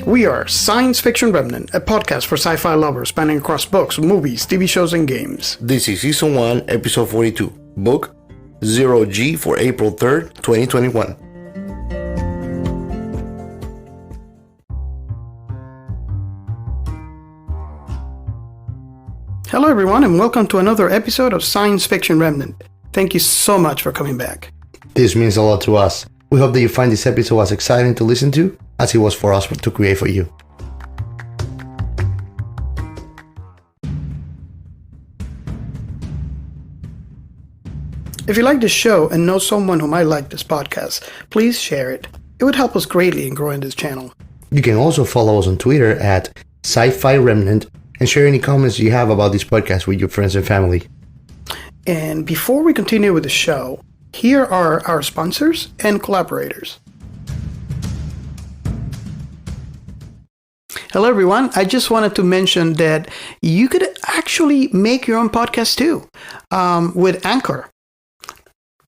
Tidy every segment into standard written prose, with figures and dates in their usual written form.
We are Science Fiction Remnant, a podcast for sci-fi lovers spanning across books, movies, TV shows, and games. This is Season 1, Episode 42, Book 0G for April 3rd, 2021. Hello everyone, and welcome to another episode of Science Fiction Remnant. Thank you so much for coming back. This means a lot to us. We hope that you find this episode as exciting to listen to as it was for us to create for you. If you like this show and know someone who might like this podcast, please share it. It would help us greatly in growing this channel. You can also follow us on Twitter at Sci-Fi Remnant and share any comments you have about this podcast with your friends and family. And before we continue with the show, here are our sponsors and collaborators. Hello everyone, I just wanted to mention that you could actually make your own podcast too, with Anchor.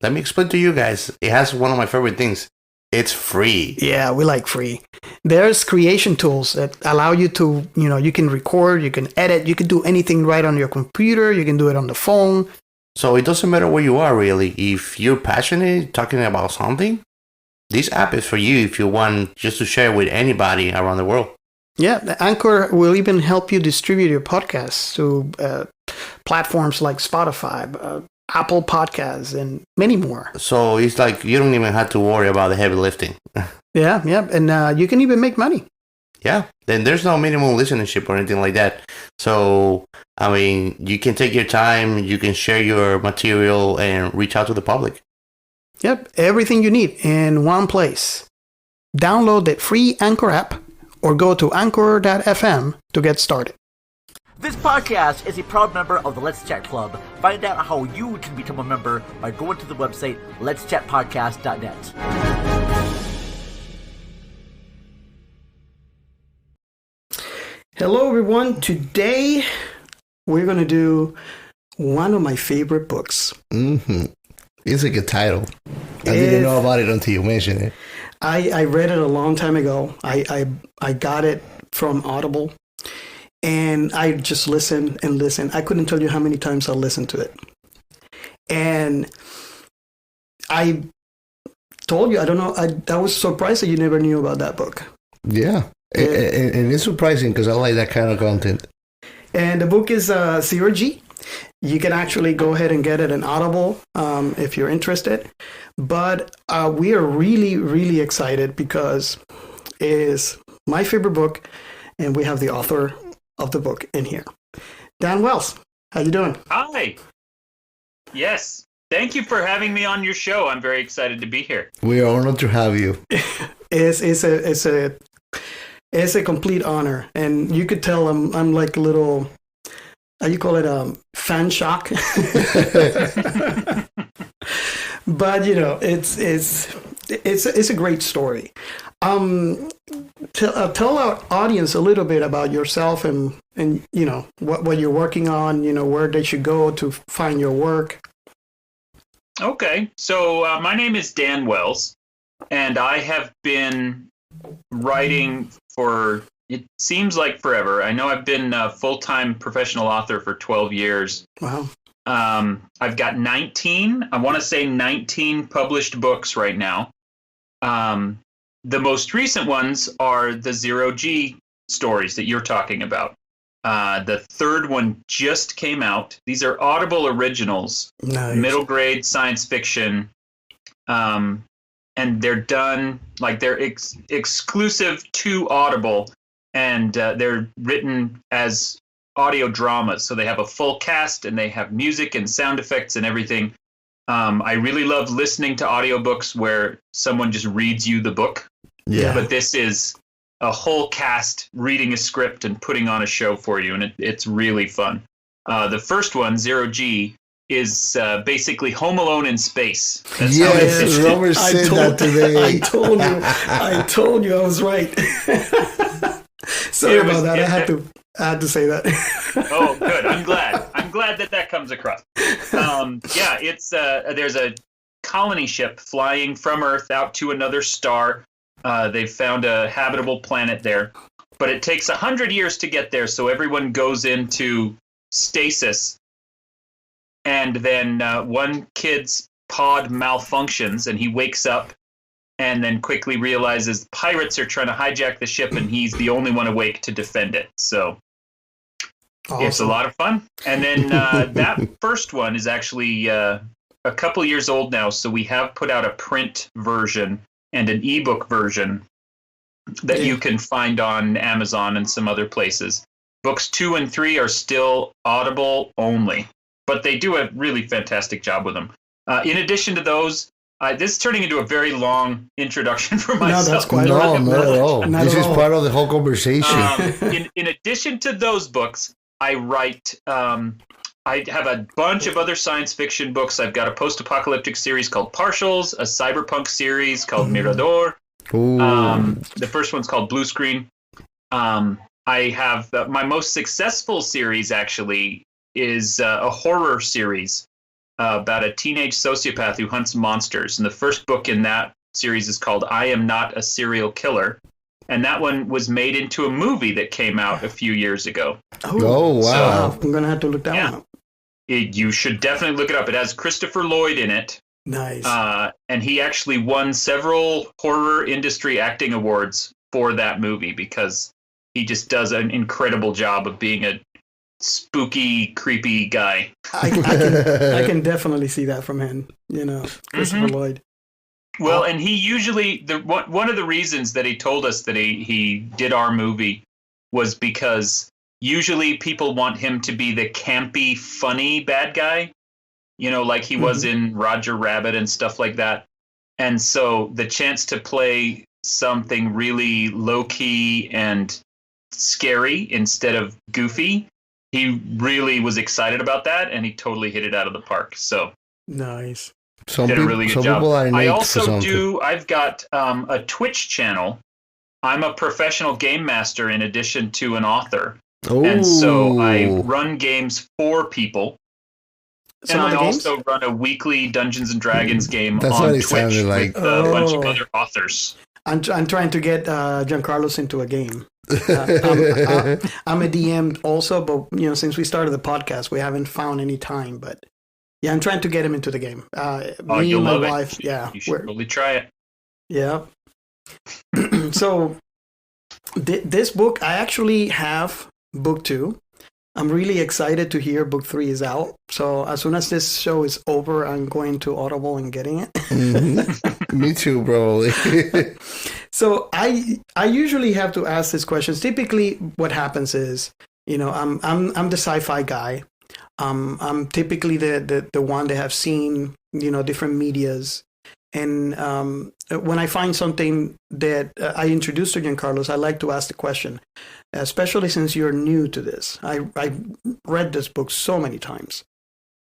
Let me explain to you guys. It has one of my favorite things. It's free. Yeah, we like free. There's creation tools that allow you to, you can record, you can edit, you can do anything right on your computer, you can do it on the phone. So it doesn't matter where you are really. If you're passionate talking about something, this app is for you if you want just to share with anybody around the world. Yeah, the Anchor will even help you distribute your podcasts to platforms like Spotify, Apple Podcasts, and many more. So it's like you don't even have to worry about the heavy lifting. Yeah, and you can even make money. Yeah, then there's no minimum listenership or anything like that. So, I mean, you can take your time, you can share your material and reach out to the public. Yep, everything you need in one place. Download the free Anchor app or go to anchor.fm to get started. This podcast is a proud member of the Let's Chat Club. Find out how you can become a member by going to the website letschatpodcast.net. Hello everyone, today we're going to do one of my favorite books. It's a good title. I didn't know about it until you mentioned it. I read it a long time ago. I got it from Audible. And I just listened and listened. I couldn't tell you how many times I listened to it. And I told you, I don't know, I was surprised that you never knew about that book. Yeah. And it's surprising because I like that kind of content. And the book is 0G. You can actually go ahead and get it in Audible if you're interested. But we are really, really excited because it is my favorite book. And we have the author of the book in here. Dan Wells, how you doing? Hi. Yes. Thank you for having me on your show. I'm very excited to be here. We are honored to have you. It's a complete honor, and you could tell I'm like a little, how you call it, fan shock. But it's a great story. Tell our audience a little bit about yourself and what you're working on, where they should go to find your work. Okay, so my name is Dan Wells, and I have been writing for, it seems like forever. I know I've been a full-time professional author for 12 years. Wow. I've got 19 published books right now. The most recent ones are the 0G stories that you're talking about. The third one just came out. These are Audible originals, Nice. Middle grade science fiction. And they're done, like they're exclusive to Audible, and they're written as audio dramas. So they have a full cast and they have music and sound effects and everything. I really love listening to audiobooks where someone just reads you the book. Yeah. But this is a whole cast reading a script and putting on a show for you, and it's really fun. The first one, 0G, is basically Home Alone in space. That's how Yes, Robert said that today. I told you I was right. Sorry about that. I had to say that. Oh, good. I'm glad that comes across. It's there's a colony ship flying from Earth out to another star. They've found a habitable planet there, but it takes 100 years to get there, so everyone goes into stasis. And then one kid's pod malfunctions, and he wakes up and then quickly realizes pirates are trying to hijack the ship, and he's the only one awake to defend it. So it's a lot of fun. And then that first one is actually a couple years old now, so we have put out a print version and an ebook version that you can find on Amazon and some other places. Books 2 and 3 are still Audible only, but they do a really fantastic job with them. In addition to those, this is turning into a very long introduction for myself. No, that's quite not at all. This is part of the whole conversation. In addition to those books, I write. I have a bunch of other science fiction books. I've got a post-apocalyptic series called Partials, a cyberpunk series called Mirador. The first one's called Blue Screen. I have my most successful series actually is a horror series about a teenage sociopath who hunts monsters. And the first book in that series is called I Am Not a Serial Killer. And that one was made into a movie that came out a few years ago. Oh, wow. So, I'm going to have to look that one up. You should definitely look it up. It has Christopher Lloyd in it. Nice. And he actually won several horror industry acting awards for that movie because he just does an incredible job of being a spooky, creepy guy. I can definitely see that from him, Christopher Lloyd. Well, and he usually, one of the reasons that he told us that he did our movie was because usually people want him to be the campy, funny bad guy, like he was in Roger Rabbit and stuff like that. And so the chance to play something really low-key and scary instead of goofy, he really was excited about that, and he totally hit it out of the park. So nice. Did a really good job. I also I've got a Twitch channel. I'm a professional game master in addition to an author. Ooh. And so I run games for people. And I also run a weekly Dungeons and Dragons game on Twitch with a bunch of other authors. I'm trying to get Giancarlos into a game. I'm a DM also, but since we started the podcast, we haven't found any time. But yeah, I'm trying to get him into the game. Me and my wife, you should probably try it. Yeah. So this book, I actually have book 2. I'm really excited to hear book 3 is out. So as soon as this show is over, I'm going to Audible and getting it. Me too, probably. So I usually have to ask these questions. Typically, what happens is, I'm the sci-fi guy. I'm typically the one that have seen different medias, and when I find something that I introduce to Giancarlos, I like to ask the question, especially since you're new to this. I read this book so many times,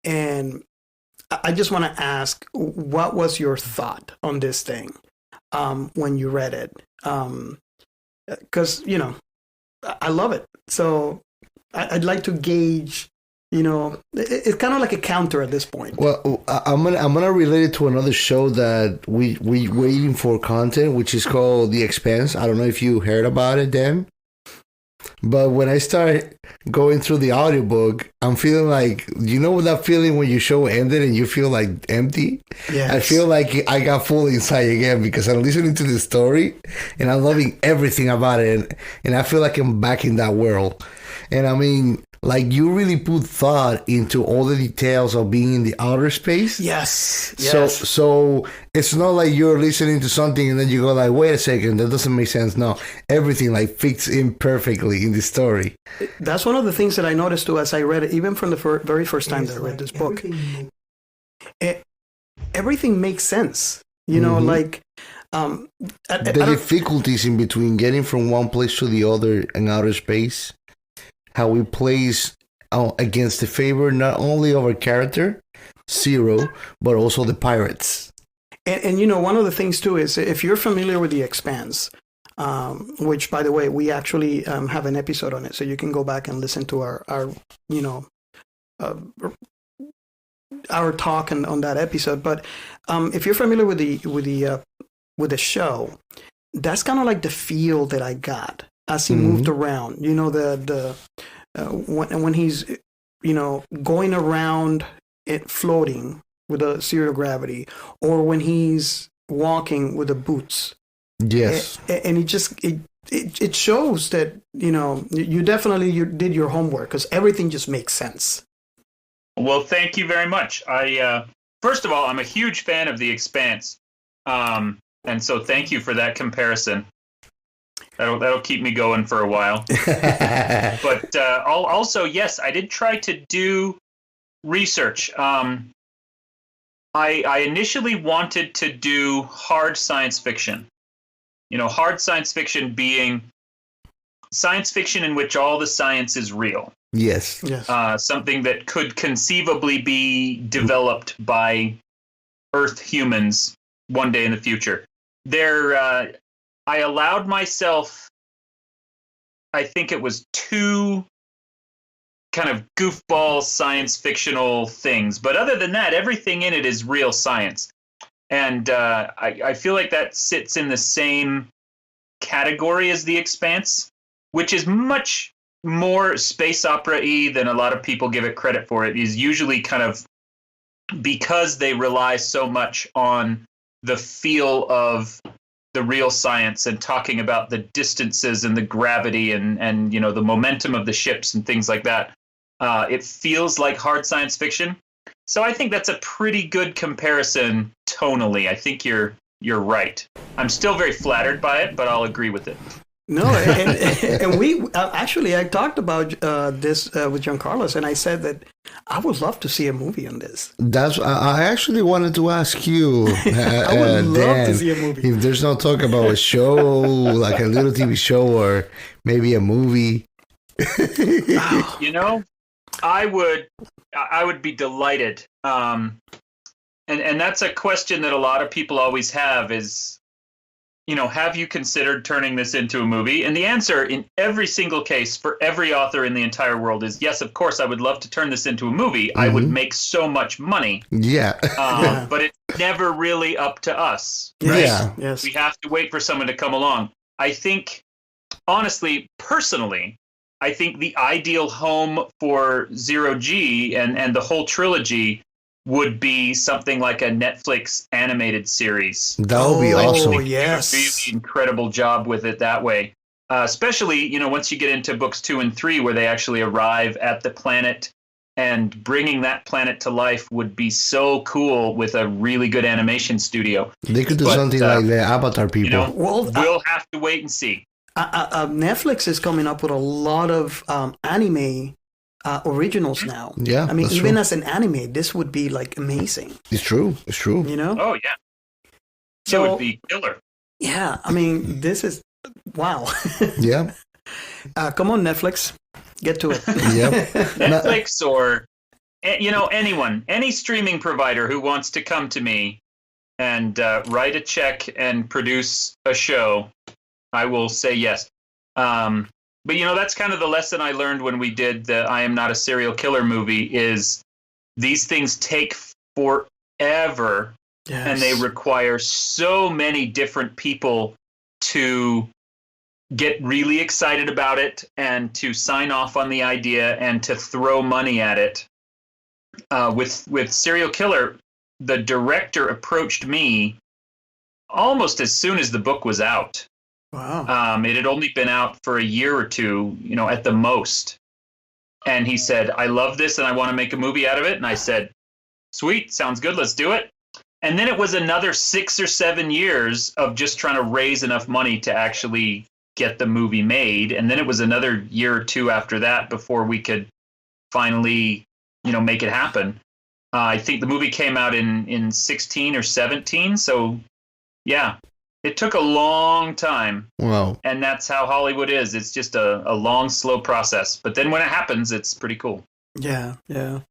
and I just want to ask, what was your thought on this thing when you read it? Because I love it, so I'd like to gauge. It's kind of like a counter at this point. Well, I'm gonna relate it to another show that we waiting for content, which is called The Expanse. I don't know if you heard about it, Dan. But when I start going through the audiobook, I'm feeling like, that feeling when your show ended and you feel like empty? Yes. I feel like I got full inside again because I'm listening to the story and I'm loving everything about it. And I feel like I'm back in that world. And I mean, like, you really put thought into all the details of being in the outer space. Yes. So it's not like you're listening to something and then you go like, wait a second, that doesn't make sense. No, everything like fits in perfectly in the story. That's one of the things that I noticed too as I read it, even from the very first time that I read this book. Everything makes sense. The difficulties in between getting from one place to the other in outer space. How he plays against the favor not only of our character, Zero, but also the pirates. And one of the things too is, if you're familiar with The Expanse, which, by the way, we actually have an episode on it, so you can go back and listen to our talk on that episode. But if you're familiar with the show, that's kind of like the feel that I got as he moved around. You know, when he's, you know, going around it floating with a zero gravity, or when he's walking with the boots. Yes. And it shows that, you know, you did your homework, because everything just makes sense. Well, thank you very much. First of all, I'm a huge fan of The Expanse. And so thank you for that comparison. That'll keep me going for a while. But also, yes, I did try to do research. I initially wanted to do hard science fiction. You know, hard science fiction being science fiction in which all the science is real. Yes. Something that could conceivably be developed by Earth humans one day in the future. I allowed myself, I think it was 2 kind of goofball science fictional things. But other than that, everything in it is real science. And I feel like that sits in the same category as The Expanse, which is much more space opera-y than a lot of people give it credit for. It is usually kind of, because they rely so much on the feel of the real science and talking about the distances and the gravity and you know, the momentum of the ships and things like that. It feels like hard science fiction. So I think that's a pretty good comparison tonally. I think you're right. I'm still very flattered by it, but I'll agree with it. No, and we actually, I talked about this with Giancarlo, and I said that I would love to see a movie on this. I actually wanted to ask you, I would love Dan, to see a movie. if there's no talk about a show, like a little TV show, or maybe a movie. You know, I would be delighted. And that's a question that a lot of people always have is, you know, have you considered turning this into a movie? And the answer in every single case for every author in the entire world is yes, of course, I would love to turn this into a movie. I would make so much money. Yeah. But it's never really up to us. Yes. Yeah. Yes. We have to wait for someone to come along. I think, honestly, personally, I think the ideal home for Zero G and the whole trilogy would be something like a Netflix animated series. That would be awesome. Oh, yes. Really incredible job with it that way. Especially, you know, once you get into books 2 and 3, where they actually arrive at the planet, and bringing that planet to life would be so cool with a really good animation studio. They could do something like the Avatar people. You know, Well, we'll have to wait and see. Netflix is coming up with a lot of anime originals now. Yeah, I mean, that's even true. as an anime, this would be like amazing. It's true. It's true. You know? Oh, yeah. So- it would be killer. Yeah. I mean, this is wow. Yeah. Come on, Netflix, get to it. Yep. Netflix or, you know, anyone, any streaming provider who wants to come to me and write a check and produce a show, I will say yes. But, you know, that's kind of the lesson I learned when we did the I Am Not a Serial Killer movie is these things take forever. Yes. And they require so many different people to get really excited about it and to sign off on the idea and to throw money at it. With Serial Killer, the director approached me almost as soon as the book was out. Wow. It had only been out for a year or two, you know, at the most. And he said, I love this and I want to make a movie out of it. And I said, sweet, sounds good, let's do it. And then it was another 6 or 7 years of just trying to raise enough money to actually get the movie made. And then it was another year or two after that before we could finally, you know, make it happen. I think the movie came out in 16 or 17. So, yeah, it took a long time. Wow. And that's how Hollywood is. It's just a long, slow process. But then when it happens, it's pretty cool. Yeah. Yeah.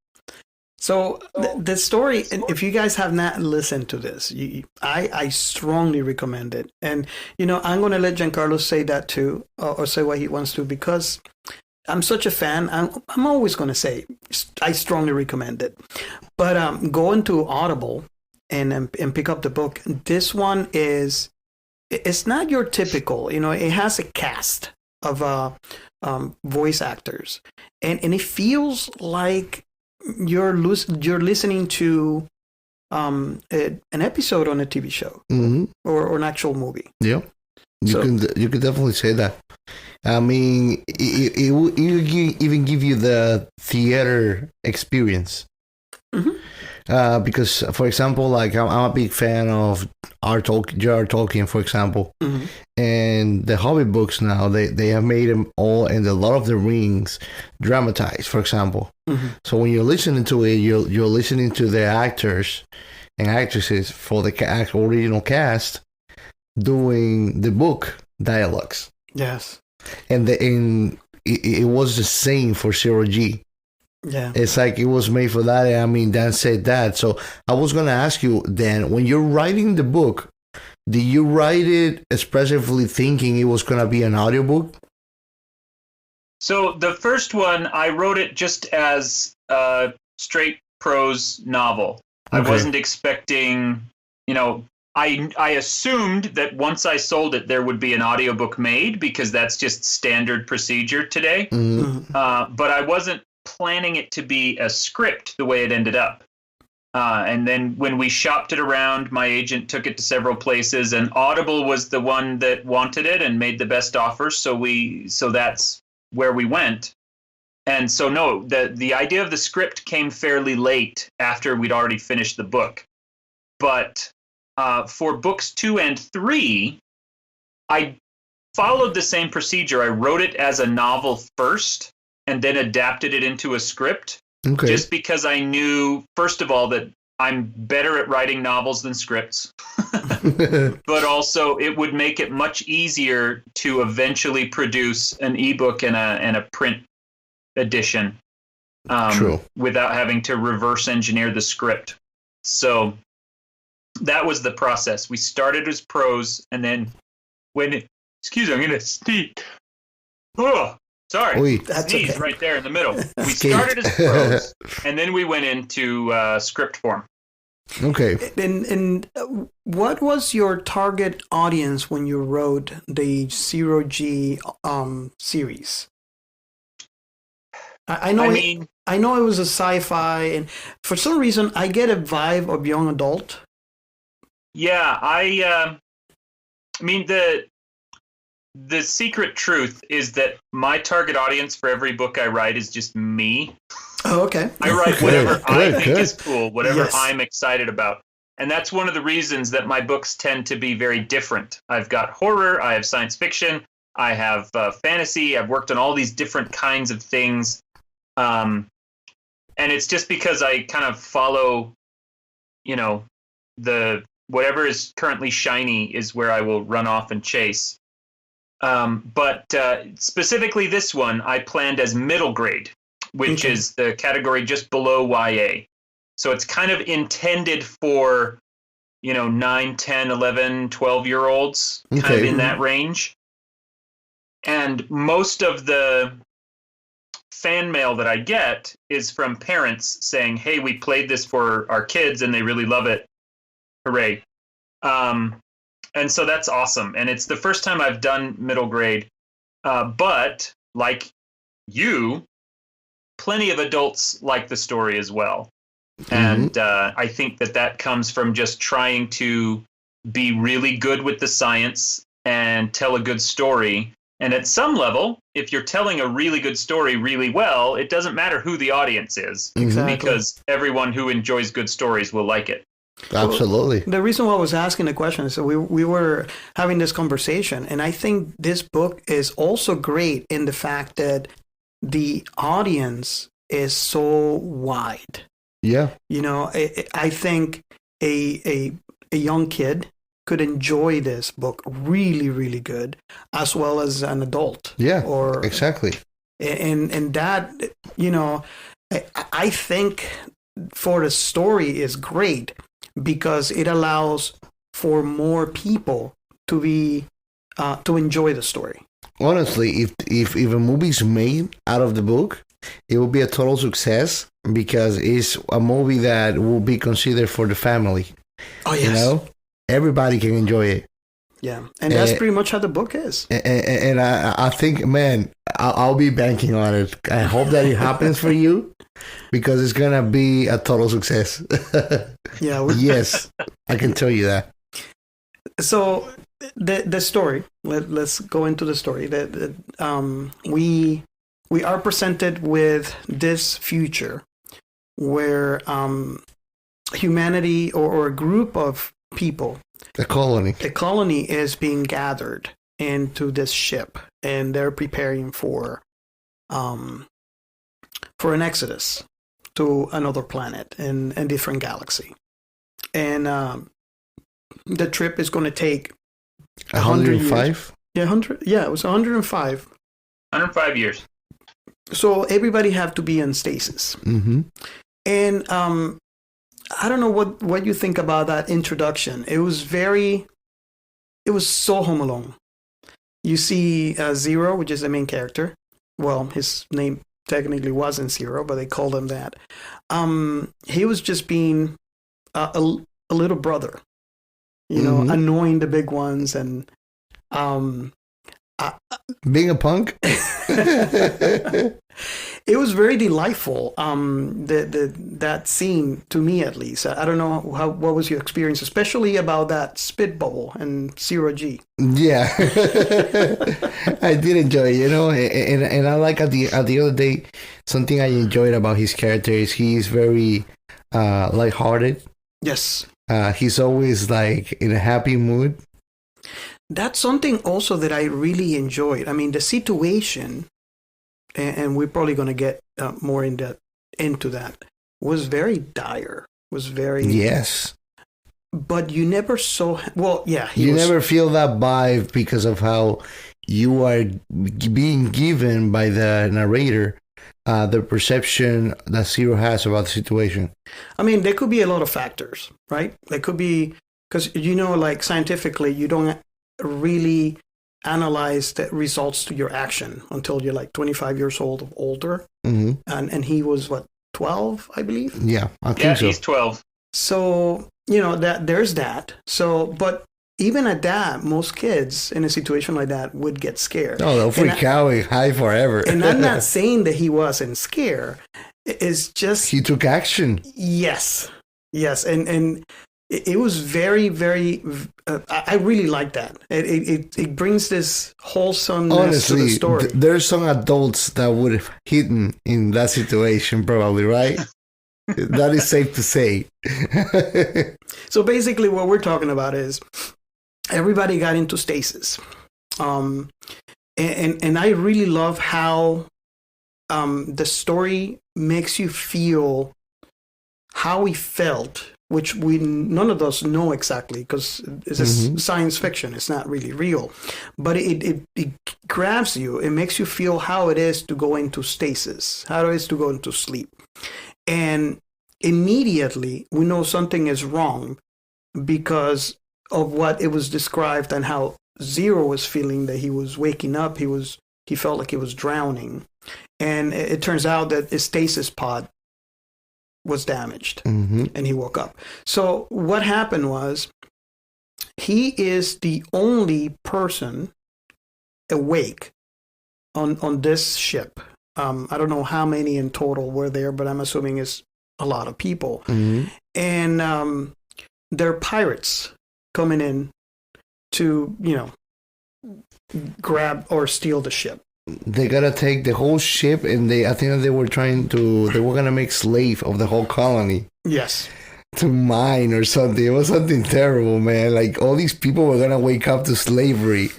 So the story, if you guys have not listened to this, I strongly recommend it. And, you know, I'm going to let Giancarlo say that too, or say what he wants to, because I'm such a fan. I'm always going to say I strongly recommend it. But go into Audible and pick up the book. This one is it's not your typical, it has a cast of voice actors, and it feels like you're listening to an episode on a TV show or an actual movie. Yeah, you can definitely say that. I mean, it will even give you the theater experience. Because, for example, like I'm a big fan of J.R. Tolkien, for example, and the Hobbit books now they have made them all, and a lot of the Rings dramatized, for example. So when you're listening to it, you're listening to the actors and actresses for the original cast doing the book dialogues. Yes, and it was the same for Zero G. Yeah, it's like it was made for that. I mean, Dan said that. So I was gonna ask you, Dan, when you're writing the book, do you write it expressively thinking it was gonna be an audiobook? So the first one, I wrote it just as a straight prose novel. I wasn't expecting, I assumed that once I sold it, there would be an audiobook made, because that's just standard procedure today. But I wasn't planning it to be a script the way it ended up. And then when we shopped it around, my agent took it to several places, and Audible was the one that wanted it and made the best offer. So that's where we went. And so, no, the idea of the script came fairly late after we'd already finished the book. But for books 2 and 3, I followed the same procedure. I wrote it as a novel first and then adapted it into a script. Just because I knew, first of all, that I'm better at writing novels than scripts. But also it would make it much easier to eventually produce an ebook and a print edition without having to reverse engineer the script. So that was the process. We started as prose, and then I'm going to sneeze. Oh, sorry. That's sneeze okay. right there in the middle. We started as prose, and then we went into script form. Okay. And what was your target audience when you wrote the Zero G series? I know it was a sci-fi, and for some reason I get a vibe of young adult. Yeah, I mean the secret truth is that my target audience for every book I write is just me. Oh, okay. I write whatever I think good. is cool, whatever I'm excited about. And that's one of the reasons that my books tend to be very different. I've got horror, I have science fiction, I have fantasy, I've worked on all these different kinds of things. And it's just because I kind of follow, the whatever is currently shiny is where I will run off and chase. But specifically this one, I planned as middle grade, which is the category just below YA. So it's kind of intended for, 9, 10, 11, 12-year-olds, kind of in that range. And most of the fan mail that I get is from parents saying, hey, we played this for our kids and they really love it. Hooray. And so that's awesome. And it's the first time I've done middle grade. But like you, plenty of adults like the story as well. And I think that comes from just trying to be really good with the science and tell a good story. And at some level, if you're telling a really good story really well, it doesn't matter who the audience is. Exactly. Because everyone who enjoys good stories will like it. Absolutely. The reason why I was asking the question is that we were having this conversation, and I think this book is also great in the fact that the audience is so wide. Yeah. I think a young kid could enjoy this book really, really good, as well as an adult. Yeah. Or exactly. And that, I think for the story is great, because it allows for more people to be to enjoy the story. Honestly, if a movie's made out of the book, it will be a total success, because it's a movie that will be considered for the family. Oh yes, everybody can enjoy it. Yeah, and that's pretty much how the book is. And I think, man, I'll be banking on it. I hope that it happens for you because it's gonna be a total success. Yeah. Yes, I can tell you that. So the story. Let's go into the story. That we are presented with this future where humanity or a group of people, The colony. a colony is being gathered into this ship, and they're preparing for an exodus to another planet in a different galaxy, and the trip is going to take 105? Yeah, 100. Yeah, it was 105. 105 years. So everybody have to be in stasis. Mm-hmm. And I don't know what you think about that introduction. It was so Home Alone. You see Zero, which is the main character. Well, his name technically wasn't Zero, but they called him that. He was just being a little brother, annoying the big ones and being a punk. It was very delightful. That scene, to me at least. I don't know what was your experience, especially about that spit bubble and Zero G. Yeah, I did enjoy it, and I like at the other day, something I enjoyed about his character is he's very lighthearted. Yes. He's always like in a happy mood. That's something also that I really enjoyed. I mean, the situation, and we're probably going to get more into that, was very dire. Was very yes. But you never saw. Well, yeah, you never feel that vibe because of how you are being given by the narrator the perception that Zero has about the situation. I mean, there could be a lot of factors, right? There could be because like scientifically, you don't really analyze the results to your action until you're like 25 years old or older. Mm-hmm. And he was 12, I believe. Yeah, I think so. He's 12. So that there's that. So, but even at that, most kids in a situation like that would get scared. Oh, they'll freak out and hide forever. And I'm not saying that he wasn't scared. It's just he took action. Yes, and it was very, very. I really like that. It brings this wholesomeness to the story. There's some adults that would have hidden in that situation, probably, right? That is safe to say. So basically, what we're talking about is everybody got into stasis, and I really love how the story makes you feel how we felt, which none of us know exactly because it's science fiction. It's not really real, but it grabs you. It makes you feel how it is to go into stasis, how it is to go into sleep. And immediately we know something is wrong because of what it was described and how Zero was feeling, that he was waking up. He felt like he was drowning. And it turns out that his stasis pod was damaged and he woke up. So what happened was he is the only person awake on this ship. I don't know how many in total were there, but I'm assuming it's a lot of people. And they're pirates coming in to, grab or steal the ship. They gotta take the whole ship, and I think they were gonna make slave of the whole colony. Yes. To mine or something. It was something terrible, man. Like all these people were gonna wake up to slavery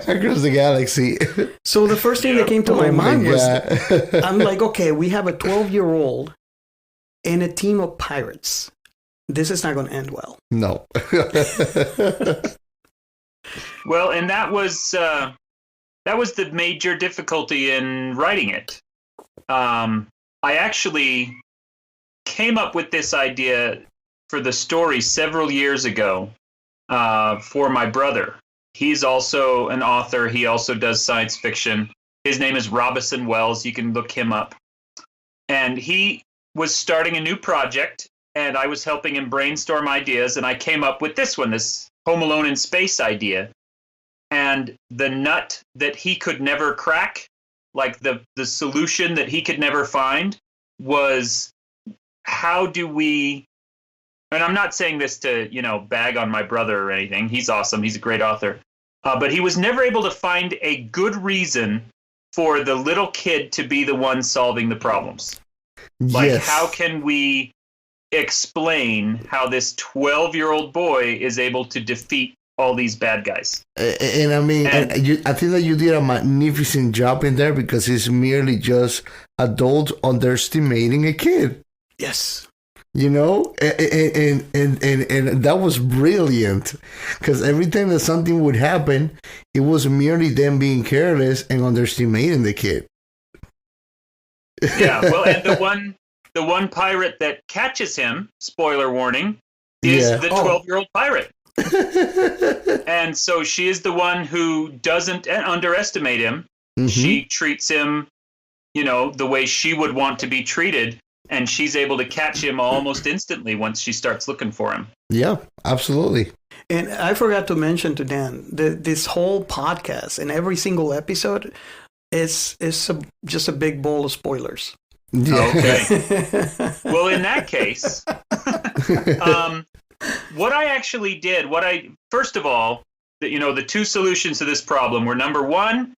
across the galaxy. So the first thing that came to my mind was, I'm like, okay, we have a 12-year-old and a team of pirates. This is not going to end well. No. Well, and that was the major difficulty in writing it. I actually came up with this idea for the story several years ago for my brother. He's also an author. He also does science fiction. His name is Robison Wells. You can look him up. And he was starting a new project, and I was helping him brainstorm ideas, and I came up with this one, this Home Alone in Space idea. And the nut that he could never crack, like the solution that he could never find, was how do we, and I'm not saying this to, bag on my brother or anything. He's awesome. He's a great author. But he was never able to find a good reason for the little kid to be the one solving the problems. Like, Yes. how can we explain how this 12-year-old boy is able to defeat all these bad guys? And I mean, I think that you did a magnificent job in there because it's merely just adults underestimating a kid. Yes. And that was brilliant because every time that something would happen, it was merely them being careless and underestimating the kid. Yeah, well, and the one pirate that catches him, spoiler warning, is the 12-year-old pirate. And so she is the one who doesn't underestimate him. Mm-hmm. She treats him, the way she would want to be treated. And she's able to catch him almost instantly once she starts looking for him. Yeah, absolutely. And I forgot to mention to Dan that this whole podcast and every single episode is just a big bowl of spoilers. Yeah. Okay. Well, in that case, what I actually did, first of all, the two solutions to this problem were, number one,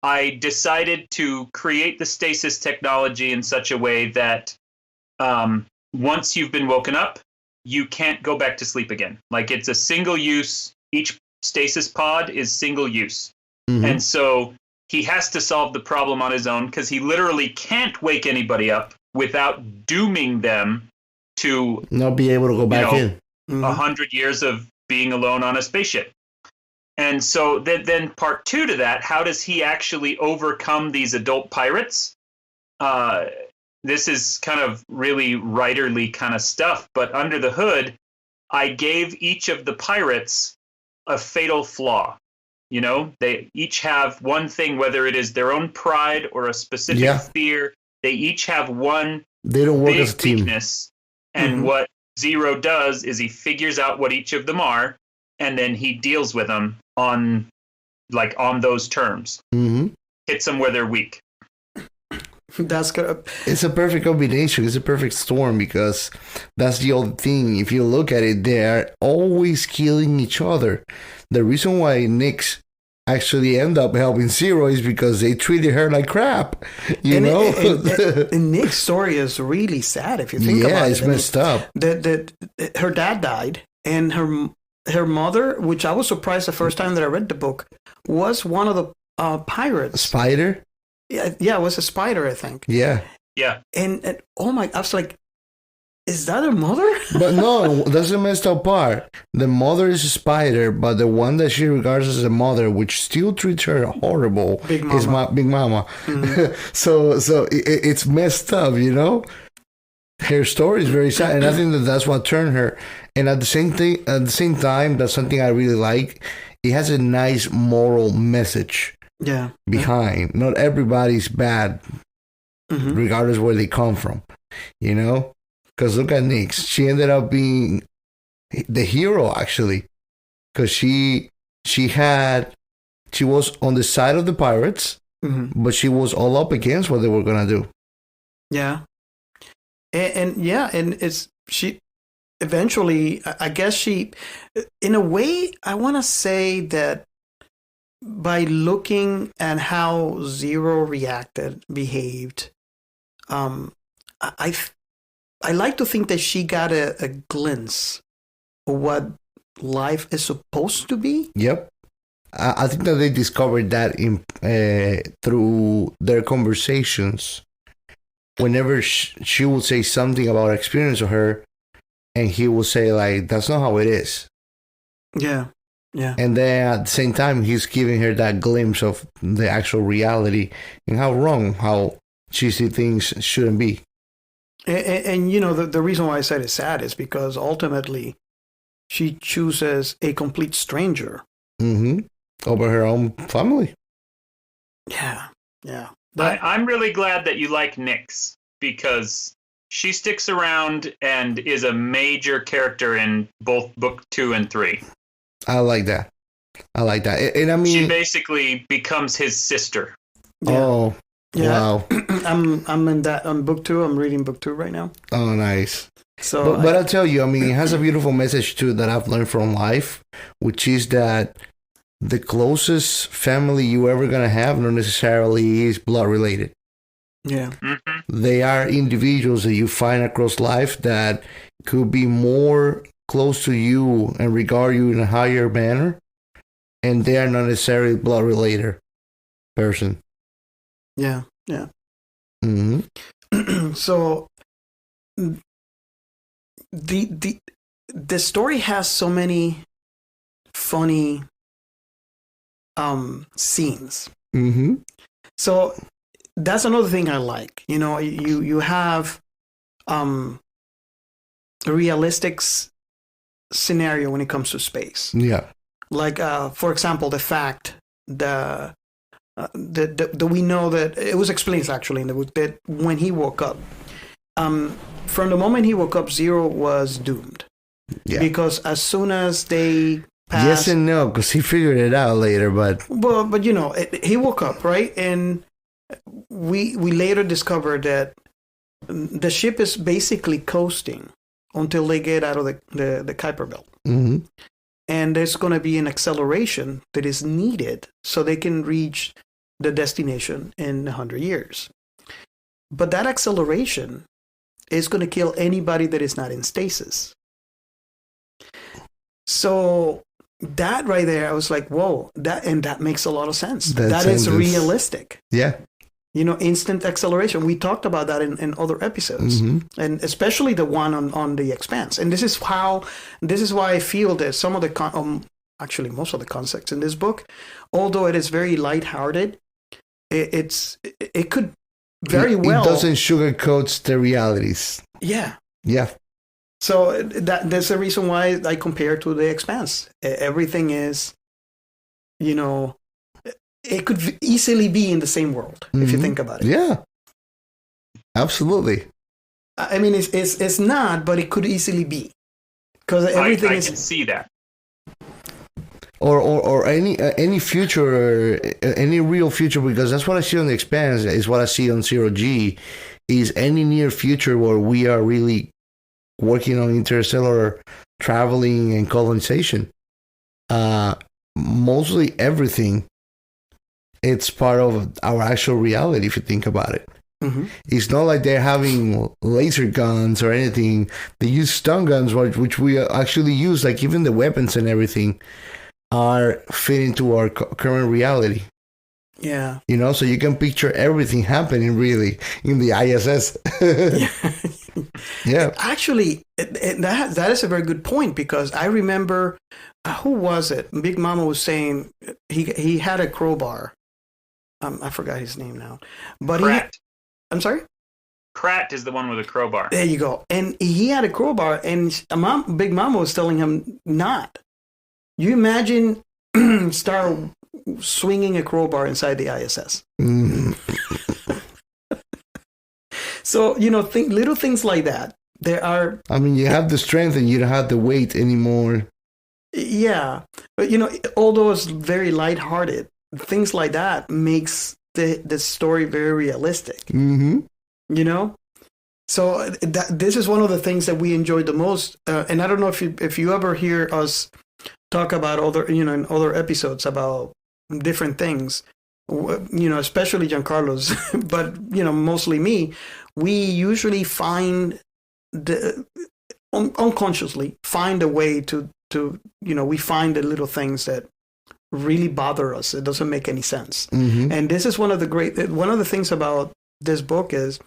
I decided to create the stasis technology in such a way that once you've been woken up, you can't go back to sleep again. Like, it's a single use. Each stasis pod is single use. Mm-hmm. And so he has to solve the problem on his own because he literally can't wake anybody up without dooming them to not be able to go back in. 100 years of being alone on a spaceship. And so then part two to that, how does he actually overcome these adult pirates? This is kind of really writerly kind of stuff, but under the hood, I gave each of the pirates a fatal flaw. They each have one thing, whether it is their own pride or a specific fear. They each have one they don't work big as a team. weakness. And what Zero does is he figures out what each of them are, and then he deals with them on those terms. Mm-hmm. Hits them where they're weak. That's good. It's a perfect combination. It's a perfect storm because that's the old thing. If you look at it, they're always killing each other. The reason why Nyx actually end up helping Zero is because they treated her like crap. And Nyx's story is really sad if you think about it. Yeah, it's messed up. Her dad died, and her mother, which I was surprised the first time that I read the book, was one of the pirates. Spider? Yeah, it was a spider, I think. Yeah. Yeah. And oh my, I was like, is that her mother? But no, that's the messed up part. The mother is a spider, but the one that she regards as a mother, which still treats her horrible, Big Mama. is Big Mama. Mm-hmm. so it's messed up, Her story is very sad, and I think that's what turned her. And at the same time, that's something I really like. It has a nice moral message. Yeah. Behind. Not everybody's bad, regardless where they come from. Because look at Nyx. She ended up being the hero, actually. Because she was on the side of the pirates, but she was all up against what they were going to do. Yeah. And she eventually, I guess she, in a way, I want to say that by looking at how Zero behaved, I like to think that she got a glimpse of what life is supposed to be. Yep. I think that they discovered that through their conversations. Whenever she would say something about her experience of her, and he would say, like, that's not how it is. Yeah. Yeah. And then at the same time, he's giving her that glimpse of the actual reality and how cheesy things shouldn't be. And the reason why I said it's sad is because ultimately she chooses a complete stranger. Over her own family. Yeah. Yeah. I'm really glad that you like Nyx because she sticks around and is a major character in both book 2 and 3. I like that. And I mean, She basically becomes his sister. Yeah. oh, Yeah. wow. I'm in that on book 2. I'm reading book 2 right now. Oh, nice. So But I'll tell you, I mean, it has a beautiful message too that I've learned from life, which is that the closest family you ever gonna have not necessarily is blood related. yeah. They are individuals that you find across life that could be more close to you and regard you in a higher manner, and they are not necessarily blood related person. Yeah. Yeah. Mm-hmm. So the story has so many funny scenes. Mm-hmm. So that's another thing I like. You know, you have a realistic scenario when it comes to space. Yeah. Like for example, the fact that we know that it was explained actually in the book that when he woke up, from the moment he woke up, Zero was doomed. Yeah. Because as soon as they passed, Yes and no, because he figured it out later, but but you know, he woke up, right? And we later discovered that the ship is basically coasting until they get out of the Kuiper Belt. mm-hmm. And there's going to be an acceleration that is needed so they can reach the destination in 100 years. But that acceleration is going to kill anybody that is not in stasis. So that right there, I was like, whoa, that makes a lot of sense. That is realistic. Yeah. You know, instant acceleration. We talked about that in other episodes, and especially the one on the Expanse. And this is why I feel that some of the actually most of the concepts in this book, although it is very lighthearted, it could very well. It doesn't sugarcoat the realities. Yeah. Yeah. So that's the reason why I compare to the Expanse. Everything is, you know, it could easily be in the same world if you think about it. Yeah, absolutely. I mean, it's not, but it could easily be because everything I is. can see that. Or any future, any real future, because that's what I see on the Expanse. Is what I see on 0G. Is any near future where we are really working on interstellar traveling and colonization. Mostly everything. It's part of our actual reality if you think about it. Mm-hmm. It's not like they're having laser guns or anything. They use stun guns, which we actually use. Like even the weapons and everything are fit into our current reality. Yeah. You know, so you can picture everything happening really in the ISS. Yeah. Actually, that is a very good point because I remember, who was it? Big Mama was saying he had a crowbar. I forgot his name now, but Pratt. I'm sorry. Pratt is the one with a crowbar. There you go. And he had a crowbar, and Big Mama was telling him not. You imagine Star swinging a crowbar inside the ISS. Mm. So, you know, little things like that. There are. I mean, you have the strength and you don't have the weight anymore. Yeah. But, you know, although it's very lighthearted, things like that makes the story very realistic. Mm-hmm. You know? So this is one of the things that we enjoyed the most. And I don't know if you ever hear us talk about in other episodes about different things, you know, especially Giancarlo's, but, you know, mostly me, we usually find unconsciously find a way to, you know, we find the little things that really bother us. It doesn't make any sense. Mm-hmm. And this is one of the things about this book is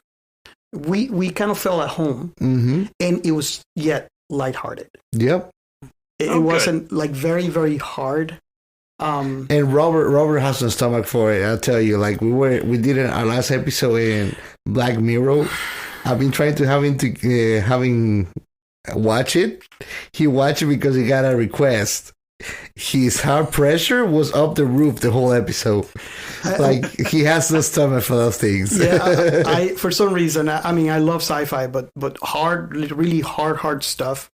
we kind of felt at home, Mm-hmm. and it was yet lighthearted. Yep. It wasn't like very, very hard. And Robert has no stomach for it. I'll tell you. Like we did it our last episode in Black Mirror. I've been trying to having watch it. He watched it because he got a request. His heart pressure was up the roof the whole episode. Like he has no stomach for those things. Yeah, I for some reason, I mean, I love sci-fi, but really hard stuff.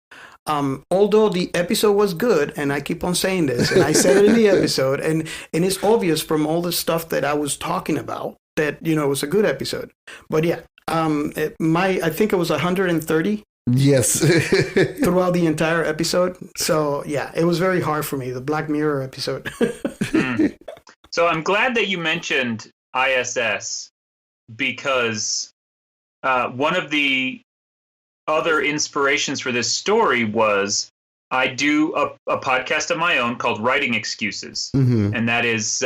although the episode was good, and I keep on saying this, and I said it in the episode, and it's obvious from all the stuff that I was talking about that, you know, it was a good episode. But yeah, I think it was 130 Yes. throughout the entire episode. So yeah, it was very hard for me, the Black Mirror episode. So I'm glad that you mentioned ISS, because one of the other inspirations for this story was I do a podcast of my own called Writing Excuses. Mm-hmm. And that is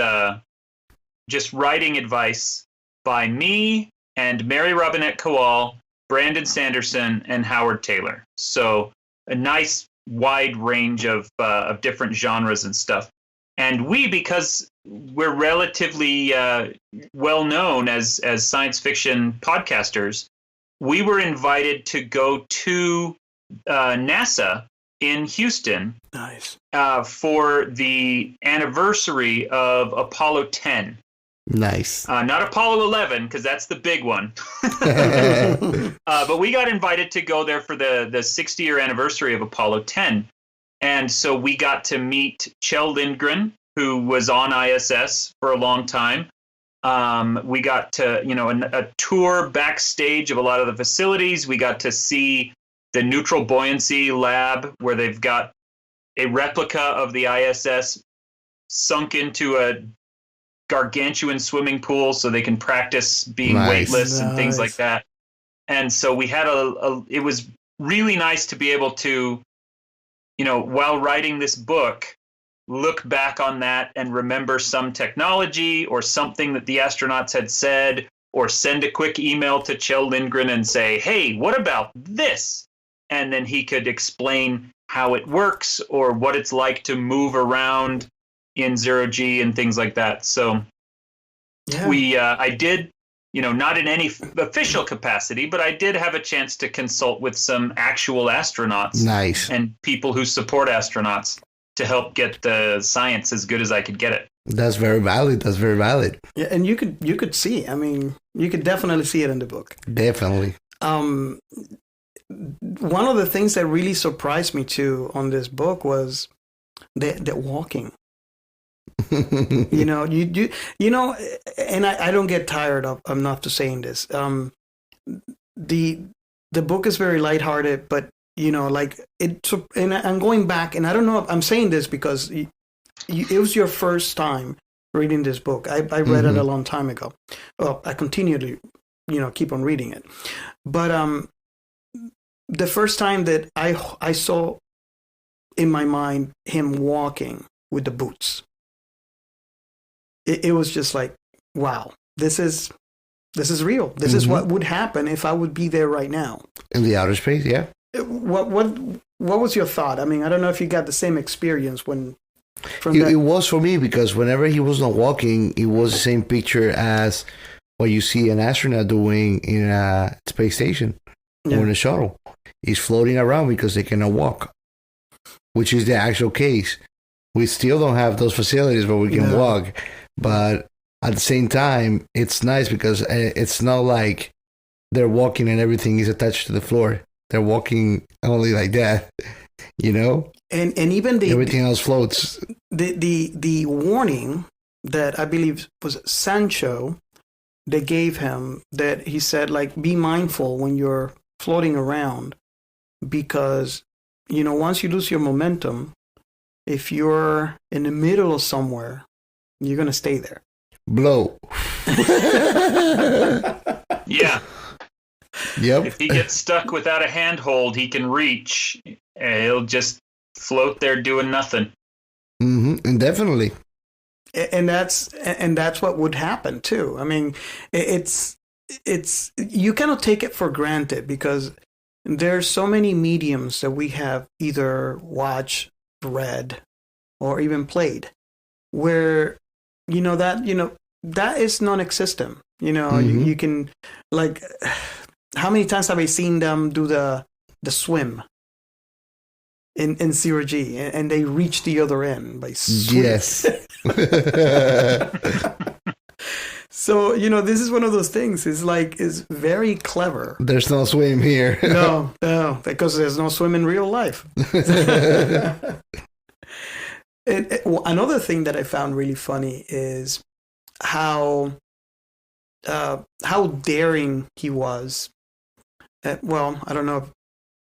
just writing advice by me and Mary Robinette Kowal, Brandon Sanderson, and Howard Taylor. So a nice wide range of different genres and stuff. And we, because we're relatively well known as science fiction podcasters, we were invited to go to NASA in Houston. Nice. For the anniversary of Apollo 10. Nice. Not Apollo 11, because that's the big one. But we got invited to go there for the 60-year anniversary of Apollo 10. And so we got to meet Kjell Lindgren, who was on ISS for a long time. We got to, a tour backstage of a lot of the facilities. We got to see the neutral buoyancy lab, where they've got a replica of the ISS sunk into a gargantuan swimming pool so they can practice being weightless and things like that. And so we had it was really nice to be able to, while writing this book, look back on that and remember some technology or something that the astronauts had said, or send a quick email to Kjell Lindgren and say, hey, what about this? And then he could explain how it works or what it's like to move around in zero-G and things like that. So I did, not in any official capacity, but I did have a chance to consult with some actual astronauts. Nice. And people who support astronauts to help get the science as good as I could get it. That's very valid. Yeah, and you could see. I mean, you could definitely see it in the book. Definitely. One of the things that really surprised me too on this book was the walking. And I don't get tired of enough to saying this. The book is very lighthearted, but and I'm going back, and I don't know if I'm saying this because it was your first time reading this book. I read it a long time ago. Well, I continually, keep on reading it. But the first time that I saw in my mind him walking with the boots, it was just like, wow, this is real. This is what would happen if I would be there right now. In the outer space, yeah. What was your thought? I mean, I don't know if you got the same experience when. It was for me, because whenever he was not walking, it was the same picture as what you see an astronaut doing in a space station or in a shuttle. He's floating around because they cannot walk, which is the actual case. We still don't have those facilities where we can walk, but at the same time, it's nice because it's not like they're walking and everything is attached to the floor. They're walking only like that, And even everything else floats. The warning that I believe was Sancho, they gave him, that he said, like, be mindful when you're floating around, because once you lose your momentum, if you're in the middle of somewhere, you're gonna stay there. Blow. Yeah. Yep. If he gets stuck without a handhold he can reach, he'll just float there doing nothing. And definitely. And that's what would happen too. I mean, it's you cannot take it for granted, because there's so many mediums that we have either watched, read, or even played, where that is non-existent. You can, like, how many times have I seen them do the swim in zero-G, and they reach the other end by swimming? Yes. So, this is one of those things. It's very clever. There's no swim here. No, because there's no swim in real life. Another thing that I found really funny is how daring he was. Well, I don't know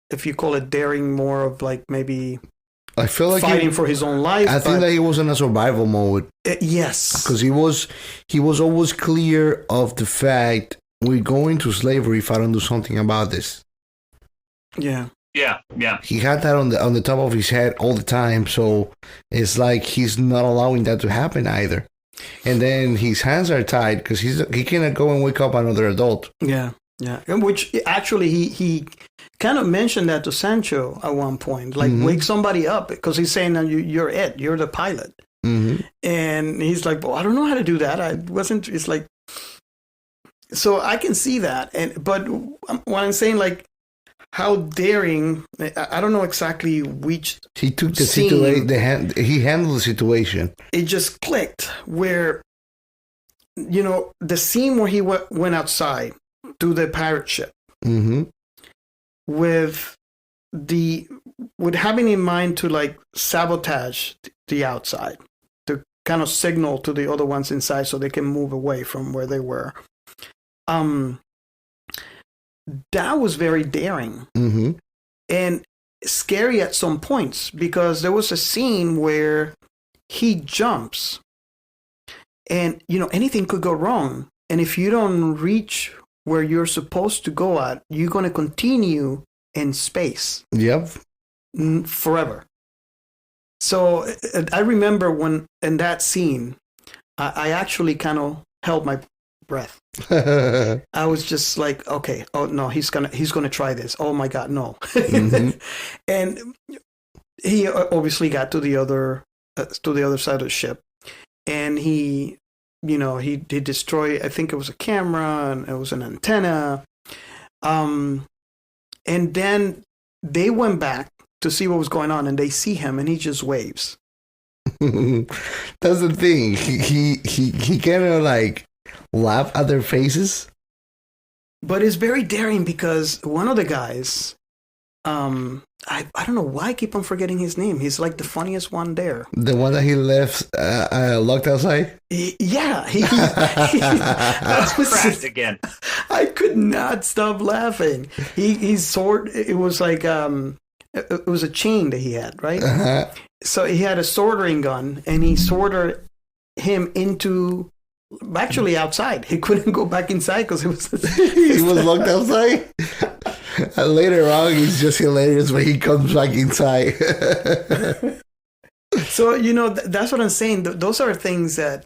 if you call it daring, more of like maybe I feel like fighting for his own life. I think that he was in a survival mode. Yes, because he was always clear of the fact we're going to slavery if I don't do something about this. Yeah. Yeah. He had that on the top of his head all the time, so it's like he's not allowing that to happen either. And then his hands are tied because he cannot go and wake up another adult. Yeah. And which actually he kind of mentioned that to Sancho at one point, like wake somebody up, because he's saying that you're the pilot. Mm-hmm. And he's like, well, I don't know how to do that. It's like, so I can see that. But what I'm saying, like, how daring, I don't know exactly which he took the situation, he handled the situation. It just clicked where, the scene where he went outside to the pirate ship, with having in mind to like sabotage the outside, to kind of signal to the other ones inside so they can move away from where they were. That was very daring and scary at some points, because there was a scene where he jumps and anything could go wrong, and if you don't reach where you're supposed to go at, you're going to continue in space. Yep. Forever. So I remember when in that scene, I actually kind of held my breath. I was just like, okay, oh no, he's gonna try this. Oh my God, no. And he obviously got to the other side of the ship, and he destroyed, I think it was a camera and it was an antenna. And then they went back to see what was going on, and they see him, and he just waves. That's the thing. He kind of like laugh at their faces. But it's very daring, because one of the guys, I don't know why I keep on forgetting his name. He's like the funniest one there. The one that he left locked outside? Yeah. That's cracked again. I could not stop laughing. It was like, it was a chain that he had, right? Uh-huh. So he had a soldering gun, and he soldered him into, actually outside. He couldn't go back inside because he was locked outside. And later on, it's just hilarious when he comes back inside. So, that's what I'm saying. Those are things that,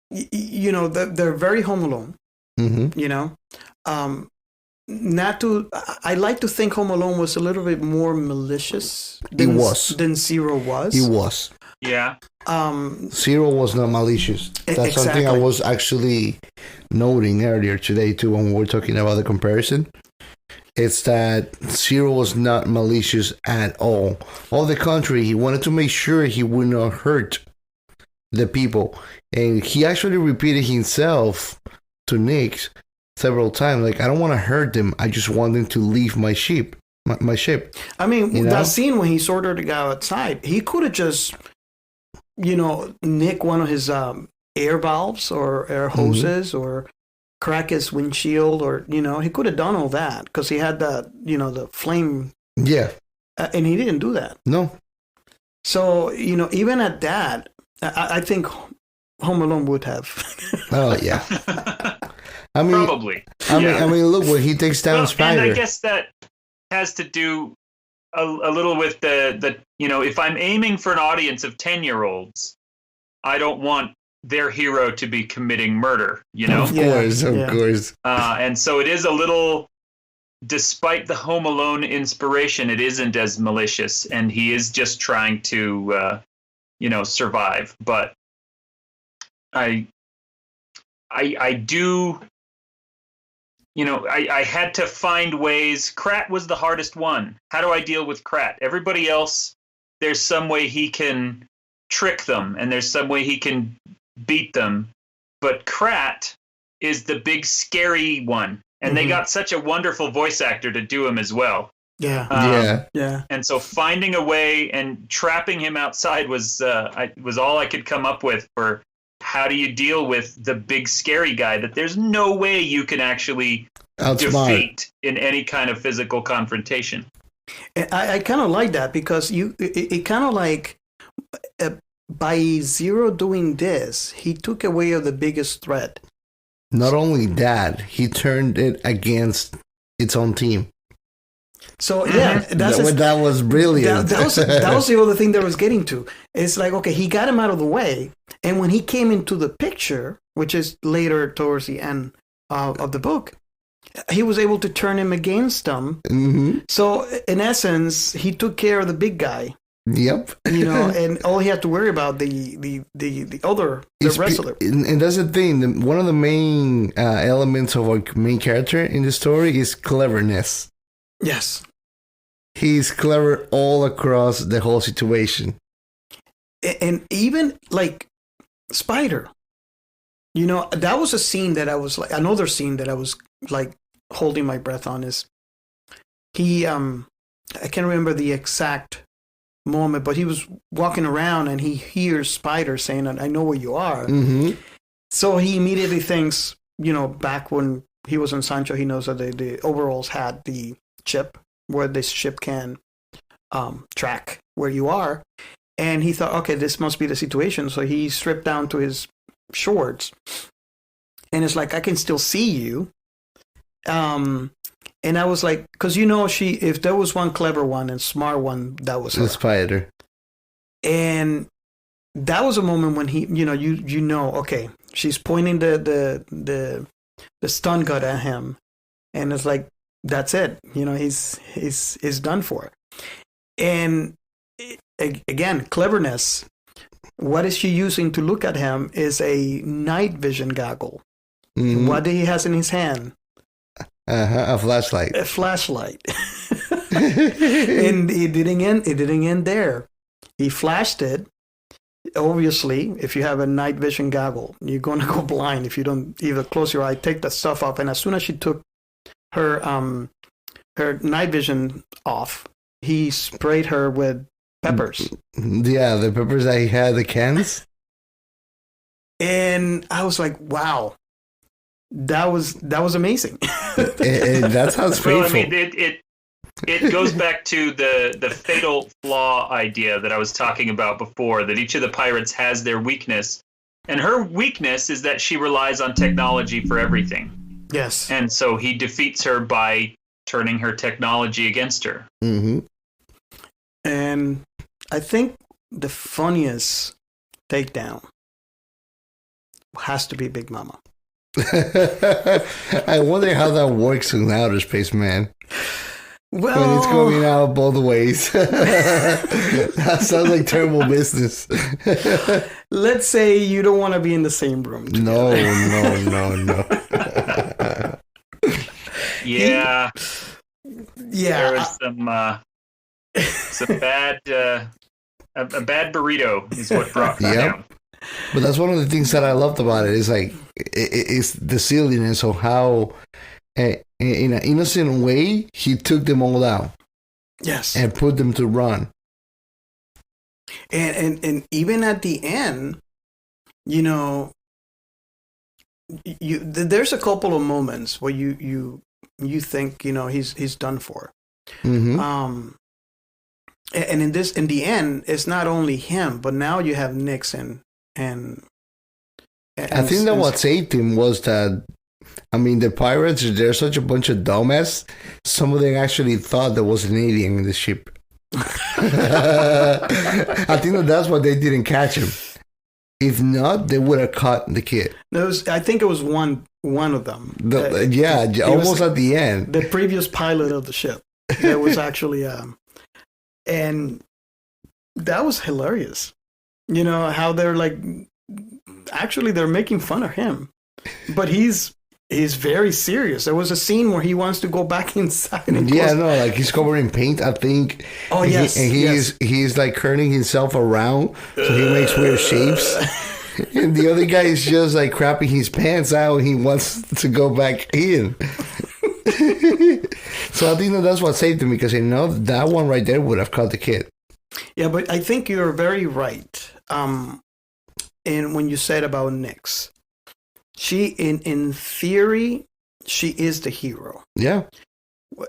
they're very Home Alone. I like to think Home Alone was a little bit more malicious than Zero was. He was. Yeah. Zero was not malicious. That's something I was actually noting earlier today too when we were talking about the comparison. It's that Zero was not malicious at all. On the contrary, he wanted to make sure he would not hurt the people. And he actually repeated himself to Nick several times, like, I don't want to hurt them. I just want them to leave my ship. My ship. I mean, that scene when he sorted the guy outside, he could have just, nick one of his air valves or air hoses or crack his windshield, or he could have done all that because he had the the flame. Yeah. And he didn't do that. No. So even at that, I think Home Alone would have. Oh yeah. I mean, probably. I mean, look, when he takes down Spider. And I guess that has to do a little with the if I'm aiming for an audience of 10-year-olds, I don't want their hero to be committing murder, Of course. And so it is a little, despite the Home Alone inspiration, it isn't as malicious, and he is just trying to, survive. But I do, I had to find ways. Krat was the hardest one. How do I deal with Krat? Everybody else, there's some way he can trick them, and there's some way he can beat them. but Krat is the big scary one, and they got such a wonderful voice actor to do him as well. Yeah. And so finding a way and trapping him outside was all I could come up with for how do you deal with the big scary guy that there's no way you can actually defeat in any kind of physical confrontation. I kind of like that because it kind of like by Zero doing this, he took away the biggest threat. Not only that, he turned it against its own team. So yeah, that was brilliant. That was the other thing that I was getting to. It's like, okay, he got him out of the way, and when he came into the picture, which is later towards the end of the book, he was able to turn him against them. Mm-hmm. So in essence, he took care of the big guy. Yep. And all he had to worry about the wrestler. And that's the thing. One of the main elements of our main character in the story is cleverness. Yes. He's clever all across the whole situation. And even like Spider, that was a scene that I was like, another scene that I was like holding my breath on is he, I can't remember the exact moment, but he was walking around and he hears Spider saying, "I know where you are." Mm-hmm. So he immediately thinks, back when he was in Sancho, he knows that the overalls had the chip where this ship can track where you are, and he thought, okay, this must be the situation. So he stripped down to his shorts, and it's like, I can still see you. And I was like, because if there was one clever one and smart one, that was her. Spider. And that was a moment when he, okay, she's pointing the stun gun at him, and it's like, that's it. He's done for. And again, cleverness. What is she using to look at him is a night vision goggle. Mm-hmm. What he has in his hand? A flashlight. A flashlight. And it didn't end there. He flashed it. Obviously, if you have a night vision goggle, you're going to go blind if you don't either close your eye, take the stuff off. And as soon as she took her night vision off, he sprayed her with peppers. Yeah, the peppers that he had, the cans. And I was like, wow. That was amazing. And that's how it's painful. Well, I mean, it goes back to the fatal flaw idea that I was talking about before, that each of the pirates has their weakness. And her weakness is that she relies on technology for everything. Yes. And so he defeats her by turning her technology against her. Mm-hmm. And I think the funniest takedown has to be Big Mama. I wonder how that works in outer space, man. Well, when it's going out both ways. That sounds like terrible business. Let's say you don't want to be in the same room together. No. Yeah. Yeah. There was some bad a bad burrito is what brought me down. But that's one of the things that I loved about it. Is like it's the silliness of how, in an innocent way, he took them all down. Yes, and put them to run. And even at the end, there's a couple of moments where you think he's done for. Mm-hmm. And in the end, it's not only him, but now you have Nixon and I think that what saved him was that, I mean, the pirates, they're such a bunch of dumbass. Some of them actually thought there was an alien in the ship. I think that's why they didn't catch him. If not, they would have caught the kid. I think it was one of them. Almost at the end. The previous pilot of the ship. There was actually, and that was hilarious. How they're like, actually they're making fun of him, but he's very serious. There was a scene where he wants to go back inside. And like he's covered in paint, I think. Oh, yes. He's like curling himself around, so he makes weird shapes. And the other guy is just like crapping his pants out. He wants to go back in. So I think that's what saved him, because that one right there would have caught the kid. Yeah, but I think you're very right. And when you said about Nyx, she in theory, she is the hero. Yeah.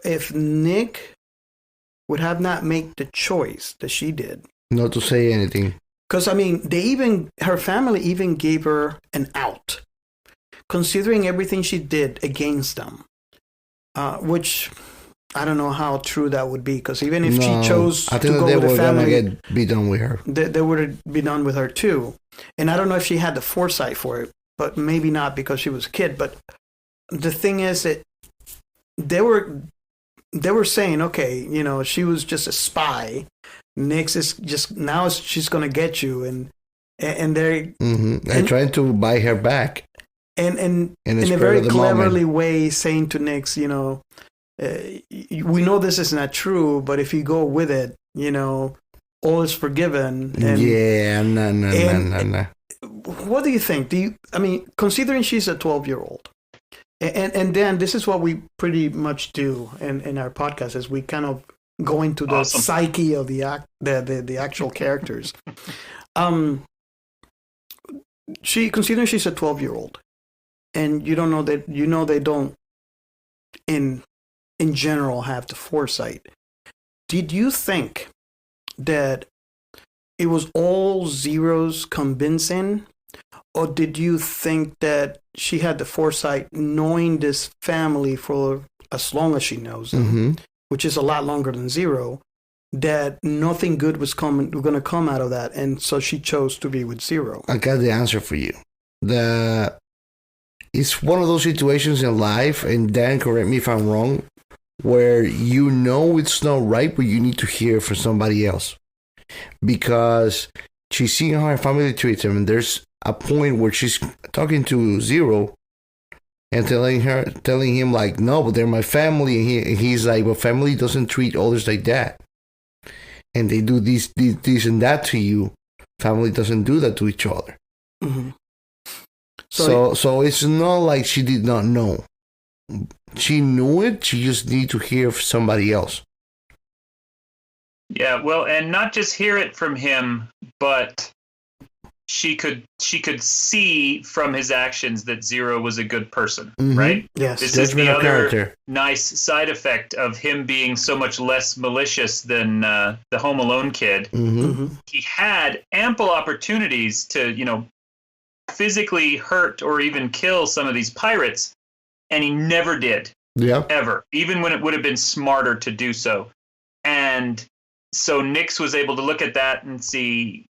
If Nick would have not made the choice that she did, Not to say anything. because I mean, her family even gave her an out, considering everything she did against them. Which I don't know how true that would be, because even if she chose to go with the family, be done with her. they would be done with her too. And I don't know if she had the foresight for it, but maybe not, because she was a kid. But the thing is that they were saying, okay, she was just a spy. Nyx is just now she's gonna get you, and they're They're trying to buy her back. And in a very cleverly way, saying to Nyx, we know this is not true, but if you go with it, all is forgiven. And, No. What do you think? Considering she's a 12-year-old, and then this is what we pretty much do in our podcast, is we kind of go into the psyche of the actual characters. Considering she's a 12-year-old, and you don't know that they don't in general have the foresight. Did you think that it was all Zero's convincing, or did you think that she had the foresight, knowing this family for as long as she knows them, which is a lot longer than Zero, that nothing good was going to come out of that, and so she chose to be with Zero? I got the answer for you. It's one of those situations in life, and Dan, correct me if I'm wrong, where it's not right, but you need to hear from somebody else. Because she's seeing how her family treats him, and there's a point where she's talking to Zero and telling him like, no, but they're my family, and he's like, well, family doesn't treat others like that, and they do this and that to you. Family doesn't do that to each other. Mm-hmm. So it's not like she did not know. She knew it. She just needed to hear from somebody else. Yeah, well, and not just hear it from him, but she could see from his actions that Zero was a good person, right? Yes. This is the other nice side effect of him being so much less malicious than the Home Alone kid. He had ample opportunities to, physically hurt or even kill some of these pirates, and he never did. Yeah. Ever. Even when it would have been smarter to do so. And so Nyx was able to look at that and see,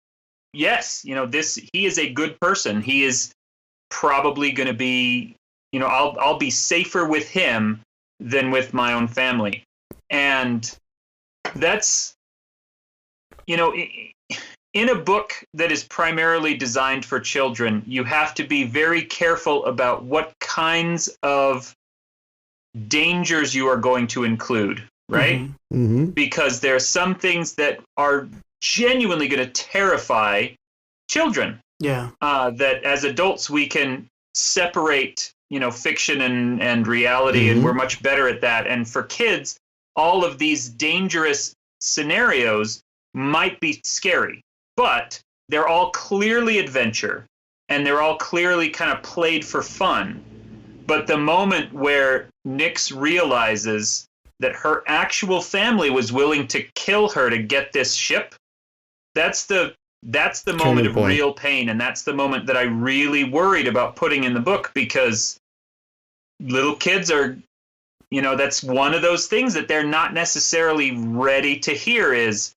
yes, he is a good person. He is probably going to be, I'll be safer with him than with my own family. And that's, in a book that is primarily designed for children, you have to be very careful about what kinds of dangers you are going to include, right? Because there are some things that are genuinely going to terrify children. Yeah. That as adults we can separate, fiction and reality, and we're much better at that. And for kids, all of these dangerous scenarios might be scary, but they're all clearly adventure, and they're all clearly kind of played for fun. But the moment where Nyx realizes that her actual family was willing to kill her to get this ship, that's the moment of real pain, and that's the moment that I really worried about putting in the book, because little kids are, that's one of those things that they're not necessarily ready to hear is,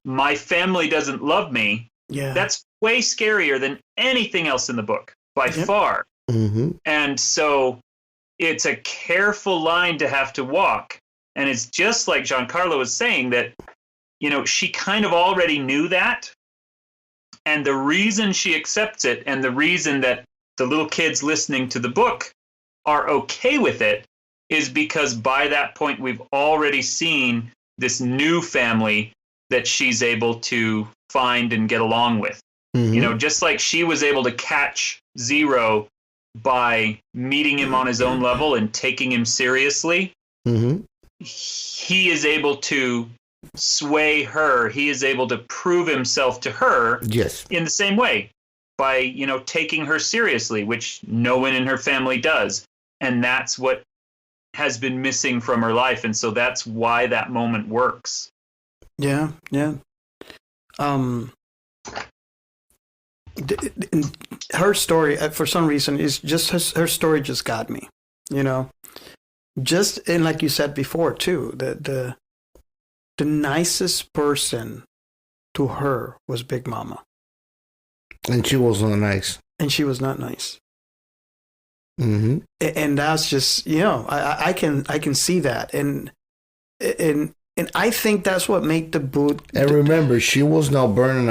my family doesn't love me. Yeah. That's way scarier than anything else in the book, by far. And so it's a careful line to have to walk. And it's just like Giancarlo was saying that, she kind of already knew that. And the reason she accepts it, and the reason that the little kids listening to the book are okay with it, is because by that point we've already seen this new family that she's able to find and get along with. You know, just like she was able to catch Zero by meeting him on his own level and taking him seriously, he is able to sway her. He is able to prove himself to her in the same way by, you know, taking her seriously, which no one in her family does. And that's what has been missing from her life. And so that's why that moment works. Yeah. Her story, for some reason, is just her story just got me, you know. Just, and like you said before too, the nicest person to her was Big Mama, and she was not nice. And she was not nice. And that's just, you know, I can see that, and I think that's what made the book. And remember, she was not born in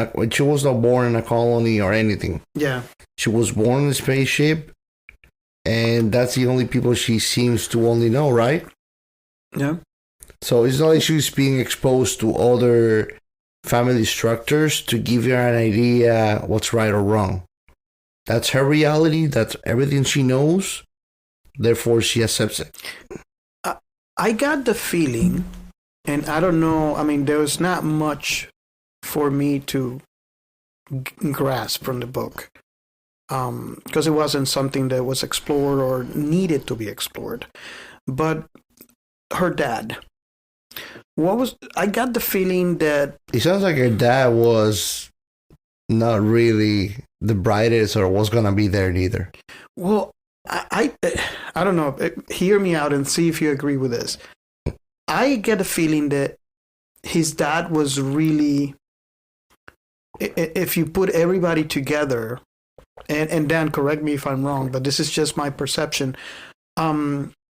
a colony or anything. Yeah, she was born in a spaceship, and that's the only people she seems to only know, right? Yeah. So it's not like she's being exposed to other family structures to give her an idea what's right or wrong. That's her reality. That's everything she knows. Therefore, she accepts it. I got the feeling, and I don't know, I mean, there was not much for me to grasp from the book, because it wasn't something that was explored or needed to be explored. But her dad, I got the feeling that... It sounds like her dad was not really the brightest or was going to be there neither. Well, I don't know. Hear me out and see if you agree with this. I get a feeling that his dad was really, if you put everybody together, and Dan, correct me if I'm wrong, but this is just my perception.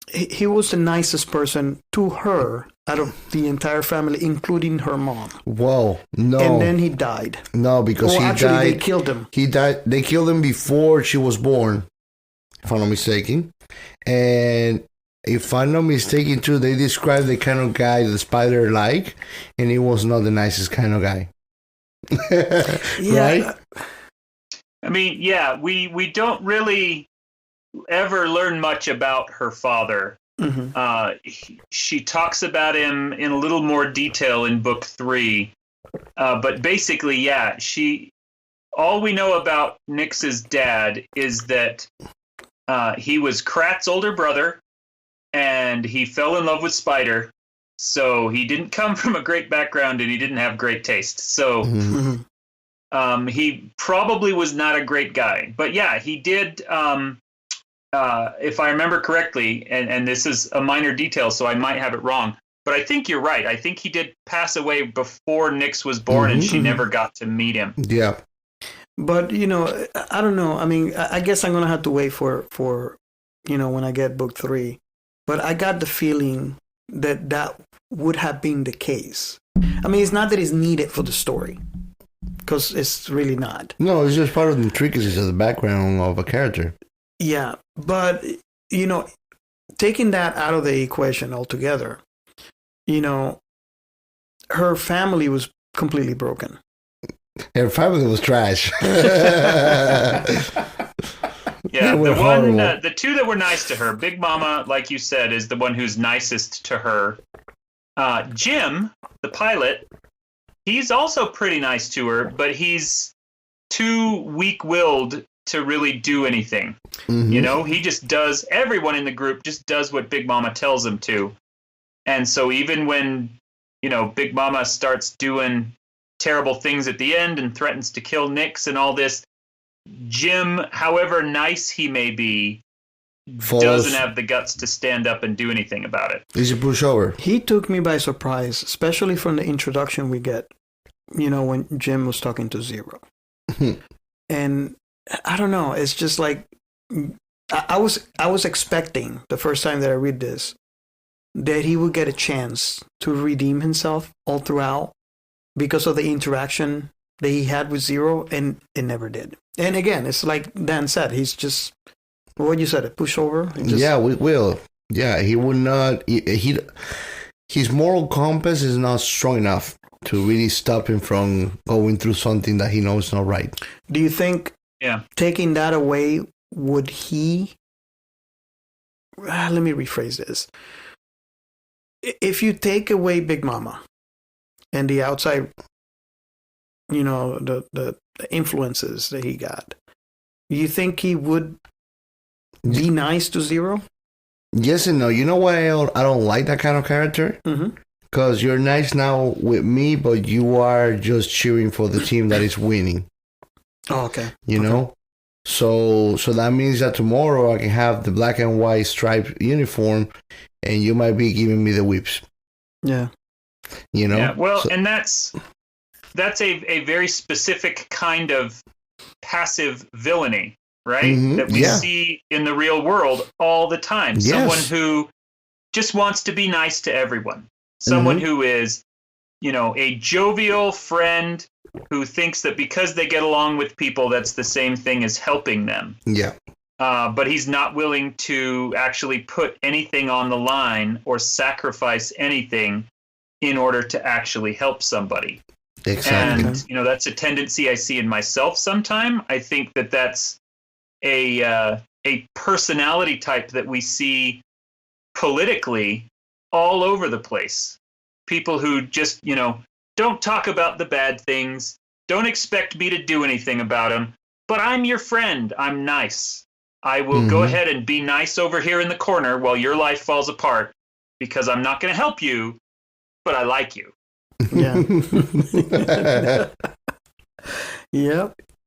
He was the nicest person to her out of the entire family, including her mom. Whoa, no. And then he died. No, because they killed him. He died. They killed him before she was born, if I'm not mistaken. And if I'm not mistaken, too, they described the kind of guy the spider like, and he was not the nicest kind of guy. Right? I mean, yeah, we don't really ever learn much about her father. She talks about him in a little more detail in book 3. But basically, yeah, all we know about Nix's dad is that he was Krat's older brother, and he fell in love with Spider. So he didn't come from a great background, and he didn't have great taste. So he probably was not a great guy. But yeah, he did... if I remember correctly, and this is a minor detail, so I might have it wrong, but I think you're right. I think he did pass away before Nix was born, and she never got to meet him. Yeah. But, you know, I don't know. I mean, I guess I'm going to have to wait for, you know, when I get book 3. But I got the feeling that would have been the case. I mean, it's not that it's needed for the story, because it's really not. No, it's just part of the intricacies of the background of a character. Yeah, but, you know, taking that out of the equation altogether, you know, her family was completely broken. Her family was trash. Yeah, the two that were nice to her, Big Mama, like you said, is the one who's nicest to her. Jim, the pilot, he's also pretty nice to her, but he's too weak-willed to really do anything. You know, he just does, everyone in the group just does what Big Mama tells him to. And so even when, you know, Big Mama starts doing terrible things at the end and threatens to kill Nix and all this, Jim, however nice he may be, doesn't have the guts to stand up and do anything about it. He's a pushover. He took me by surprise, especially from the introduction we get, you know, when Jim was talking to Zero. And I don't know, it's just like, I was expecting the first time that I read this, that he would get a chance to redeem himself all throughout because of the interaction that he had with Zero, and it never did. And again, it's like Dan said, he's just, what you said, a pushover? Yeah, we will. Yeah, he would not, his moral compass is not strong enough. to really stop him from going through something that he knows is not right. Do you think taking that away, would he... let me rephrase this. If you take away Big Mama and the outside, the influences that he got, you think he would be nice to Zero? Yes and no. You know why I don't like that kind of character? Because you're nice now with me, but you are just cheering for the team that is winning. Oh, okay. You know? So that means that tomorrow I can have the black and white striped uniform and you might be giving me the whips. Yeah. Yeah, well, and that's a very specific kind of passive villainy, right? That we see in the real world all the time. Yes. Someone who just wants to be nice to everyone. Someone who is, a jovial friend who thinks that because they get along with people, that's the same thing as helping them. Yeah. But he's not willing to actually put anything on the line or sacrifice anything in order to actually help somebody. Exactly. And, that's a tendency I see in myself sometime. I think that that's a personality type that we see politically all over the place. People who just, don't talk about the bad things, don't expect me to do anything about them, but I'm your friend. I'm nice. I will go ahead and be nice over here in the corner while your life falls apart because I'm not going to help you, but I like you. Yeah.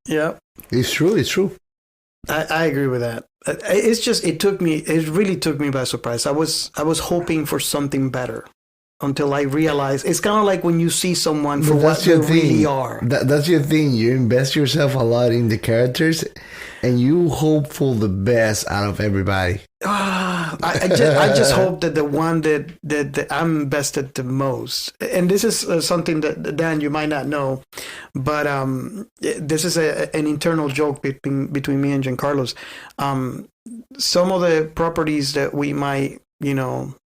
Yep. It's true. I agree with that. It's just, it really took me by surprise. I was hoping for something better until I realized it's kind of like when you see someone for what they really are. That's your thing. You invest yourself a lot in the characters and you hope for the best out of everybody. I just hope that the one that I'm invested the most, and this is something that, Dan, you might not know, but this is an internal joke between me and Giancarlo's. Some of the properties that we might,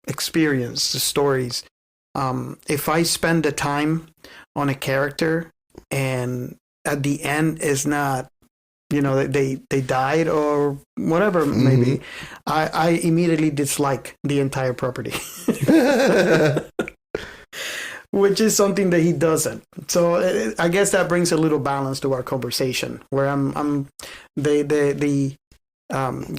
experience, the stories, if I spend the time on a character and at the end is not, they died or whatever, maybe, I immediately dislike the entire property. Which is something that he doesn't. So I guess that brings a little balance to our conversation, where I'm the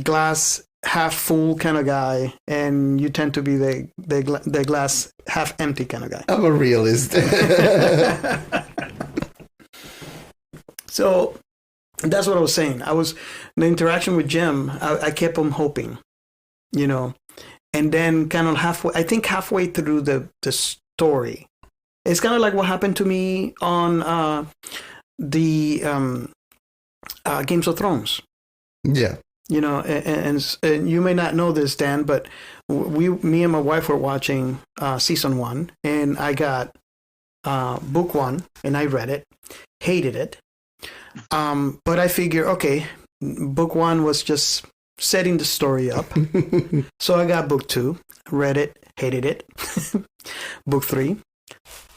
glass half full kind of guy, and you tend to be the glass half empty kind of guy. I'm a realist. So that's what I was saying. The interaction with Jim, I kept on hoping, and then kind of halfway through the story, it's kind of like what happened to me on the Games of Thrones. Yeah. And you may not know this, Dan, but me and my wife were watching season 1, and I got book 1, and I read it, hated it. But I figure, okay, book 1 was just setting the story up. So I got book 2, read it, hated it. Book 3,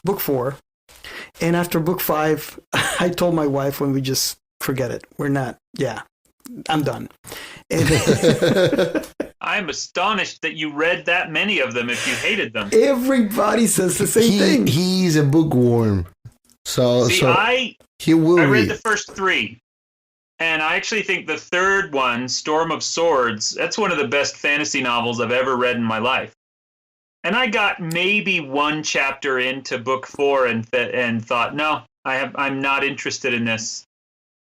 book 4. And after book 5, I told my wife, when we just forget it. I'm done. I'm astonished that you read that many of them if you hated them. Everybody says the same thing. He's a bookworm. I read read the first 3. And I actually think the third one, Storm of Swords, that's one of the best fantasy novels I've ever read in my life. And I got maybe 1 chapter into book 4 and thought, no, I'm not interested in this.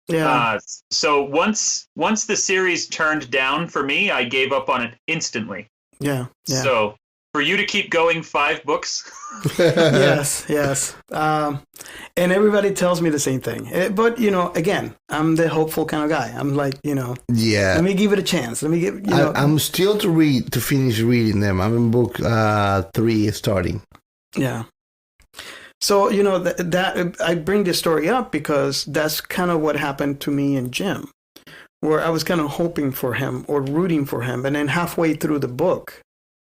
Yeah. So once the series turned down for me, I gave up on it instantly. Yeah. So for you to keep going 5 books. Yes. And everybody tells me the same thing. But, again, I'm the hopeful kind of guy. I'm like, yeah. Let me give it a chance. Let me give, I'm still to finish reading them. I'm in book 3 starting. Yeah. So, that I bring this story up because that's kind of what happened to me and Jim, where I was kind of hoping for him or rooting for him. And then halfway through the book,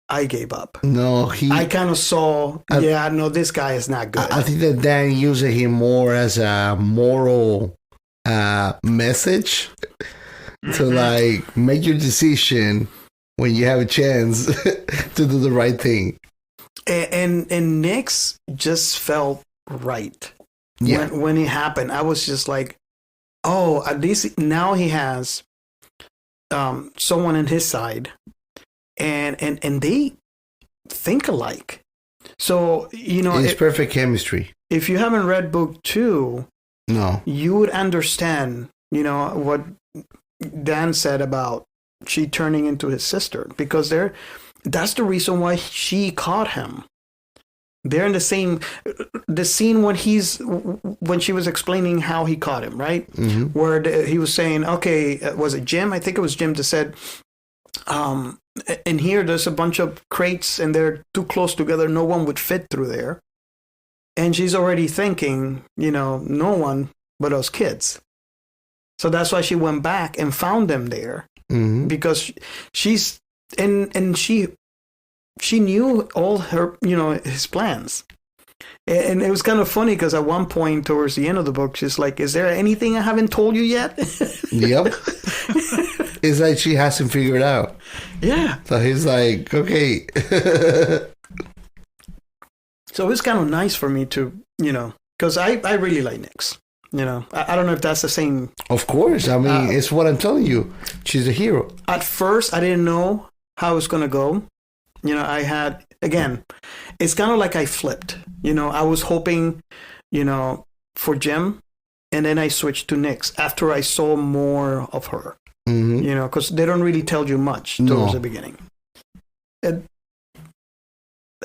I gave up. No, I kind of saw, no, this guy is not good. I think that Dan uses him more as a moral message to like make your decision when you have a chance to do the right thing. And Nick's just felt right. Yeah. When it happened, I was just like, oh, at least now he has someone on his side, and they think alike. So, it's perfect chemistry. If you haven't read book 2, no, you would understand, what Dan said about she turning into his sister, because that's the reason why she caught him. They're in the scene when she was explaining how he caught him, right? Mm-hmm. Where he was saying, okay, was it Jim? I think it was Jim that said, in here there's a bunch of crates and they're too close together. No one would fit through there. And she's already thinking, no one but us kids. So that's why she went back and found them there, because she's and she knew all her, his plans. And it was kind of funny because at one point towards the end of the book, she's like, is there anything I haven't told you yet? Yep. It's like she hasn't figured out. Yeah. So he's like, okay. So it's kind of nice for me to, because I really like Nyx. I don't know if that's the same. Of course. I mean, it's what I'm telling you. She's a hero. At first, I didn't know how it was going to go. I had, again, it's kind of like I flipped. I was hoping, for Jim, and then I switched to Nyx after I saw more of her. Mm-hmm. Because they don't really tell you much towards the beginning. And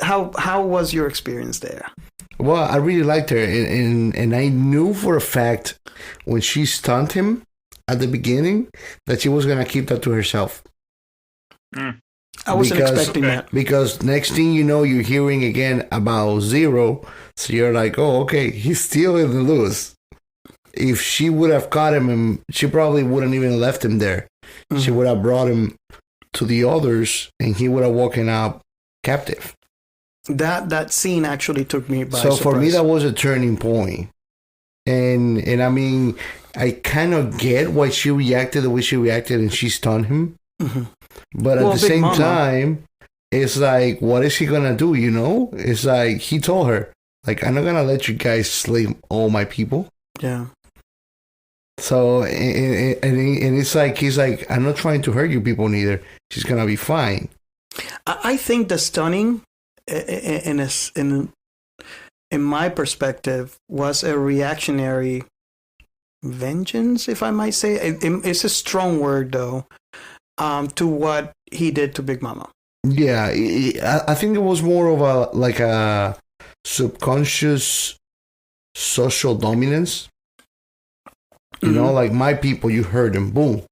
how was your experience there? Well, I really liked her, and I knew for a fact when she stunned him at the beginning that she was gonna keep that to herself. I wasn't expecting that. Because next thing you know, you're hearing again about Zero, so you're like, oh, okay, he's still in the loose. If she would have caught him, she probably wouldn't even left him there. Mm-hmm. She would have brought him to the others, and he would have woken up captive. That scene actually took me by surprise. For me, that was a turning point. And I mean, I kind of get why she reacted the way she reacted, and she stunned him. Mm-hmm. But at the same time, it's like, what is he gonna do? It's like he told her, like, I'm not gonna let you guys slay all my people. Yeah. So and it's like he's like, I'm not trying to hurt you people neither. She's gonna be fine. I think the stunning, in my perspective, was a reactionary vengeance, if I might say. It's a strong word, though, to what he did to Big Mama. Yeah, I think it was more of a subconscious social dominance. Like, my people, you heard them, boom.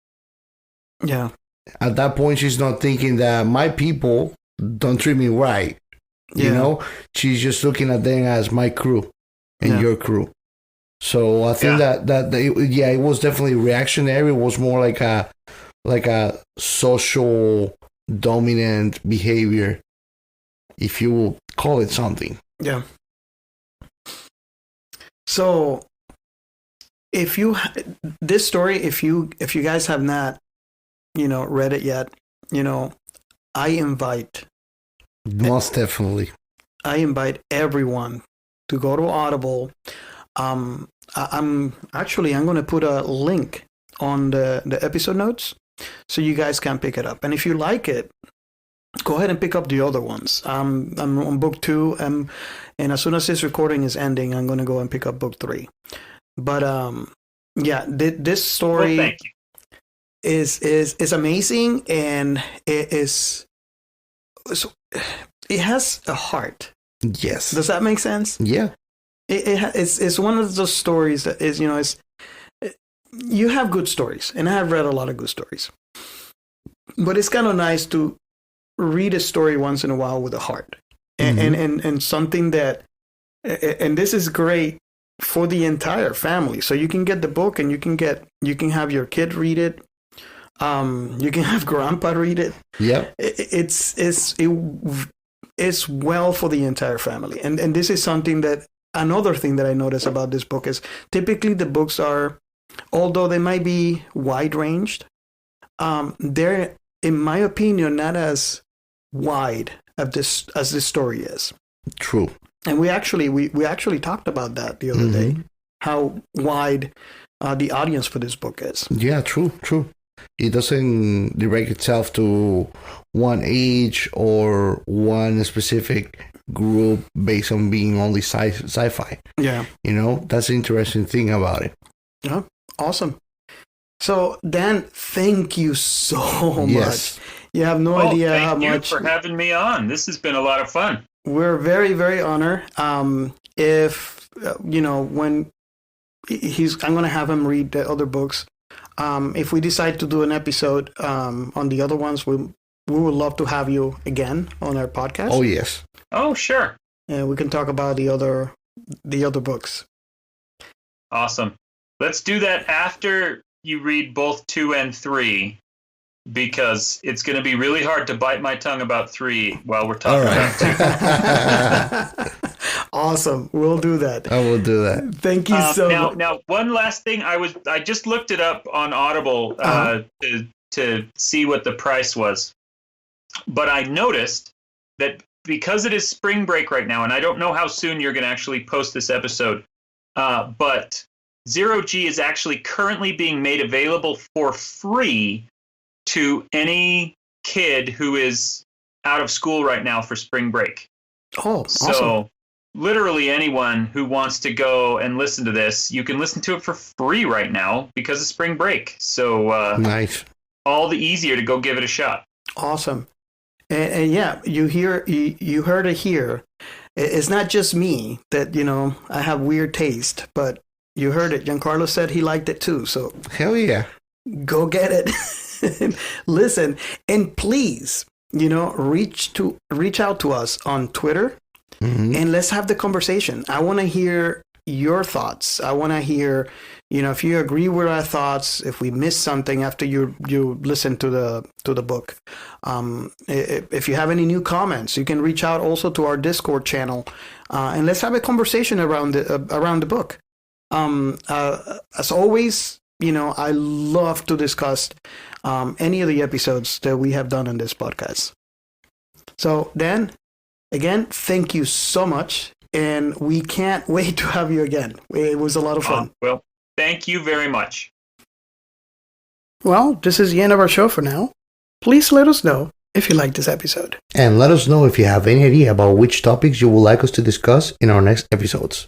Yeah. At that point, she's not thinking that my people don't treat me right. She's just looking at them as my crew and your crew. So I think that it was definitely reactionary. It was more like a social dominant behavior, if you will call it something. Yeah. So if you guys have not, read it yet, I invite. Most definitely. I invite everyone to go to Audible. I'm going to put a link on the episode notes so you guys can pick it up. And if you like it, go ahead and pick up the other ones. I'm on book 2, and as soon as this recording is ending, I'm going to go and pick up book 3. But this story is amazing, and it has a heart. Yes. Does that make sense? Yeah. It's one of those stories that is, you have good stories, and I have read a lot of good stories. But it's kind of nice to read a story once in a while with a heart, and something that, and this is great for the entire family. So you can get the book, and you can have your kid read it. You can have grandpa read it. Yep. It's well for the entire family. And this is something that, another thing that I notice about this book is typically the books are, although they might be wide ranged, they're, in my opinion, not as wide as this story is. True. And we actually talked about that the other day, how wide the audience for this book is. Yeah, true. It doesn't direct itself to one age or one specific group based on being only sci-fi. Yeah. That's the interesting thing about it. Yeah, awesome. So, Dan, thank you so Yes. much. You have no idea how Thank you much. for having me on. This has been a lot of fun. We're very, very honored. If when I'm going to have him read the other books. If we decide to do an episode on the other ones, we would love to have you again on our podcast. Oh yes. Oh, sure. And we can talk about the other books. Awesome. Let's do that after you read both 2 and 3, because it's going to be really hard to bite my tongue about 3 while we're talking about 2. Awesome. We'll do that. I will do that. Thank you so much. Now, one last thing. I just looked it up on Audible to see what the price was. But I noticed that because it is spring break right now, and I don't know how soon you're going to actually post this episode, but Zero G is actually currently being made available for free to any kid who is out of school right now for spring break. Oh, awesome. So literally anyone who wants to go and listen to this, you can listen to it for free right now because of spring break. So Nice. All the easier to go give it a shot. Awesome. And yeah, you heard it here. It's not just me that, I have weird taste, but you heard it. Giancarlo said he liked it too. So Hell yeah. go get it. Listen, and please, reach out to us on Twitter. And let's have the conversation. I want to hear your thoughts. I want to hear, if you agree with our thoughts, if we missed something after you listen to the book. If you have any new comments, you can reach out also to our Discord channel, and let's have a conversation around the book. As always, I love to discuss any of the episodes that we have done on this podcast. So, Dan, again, thank you so much, and we can't wait to have you again. It was a lot of fun. Well, thank you very much. Well, this is the end of our show for now. Please let us know if you like this episode. And let us know if you have any idea about which topics you would like us to discuss in our next episodes.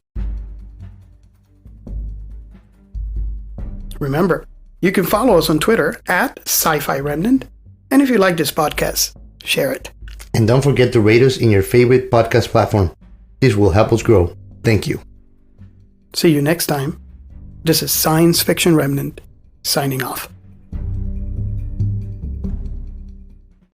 Remember, you can follow us on Twitter at Sci-Fi Remnant, and if you like this podcast, share it. And don't forget to rate us in your favorite podcast platform. This will help us grow. Thank you. See you next time. This is Science Fiction Remnant, signing off.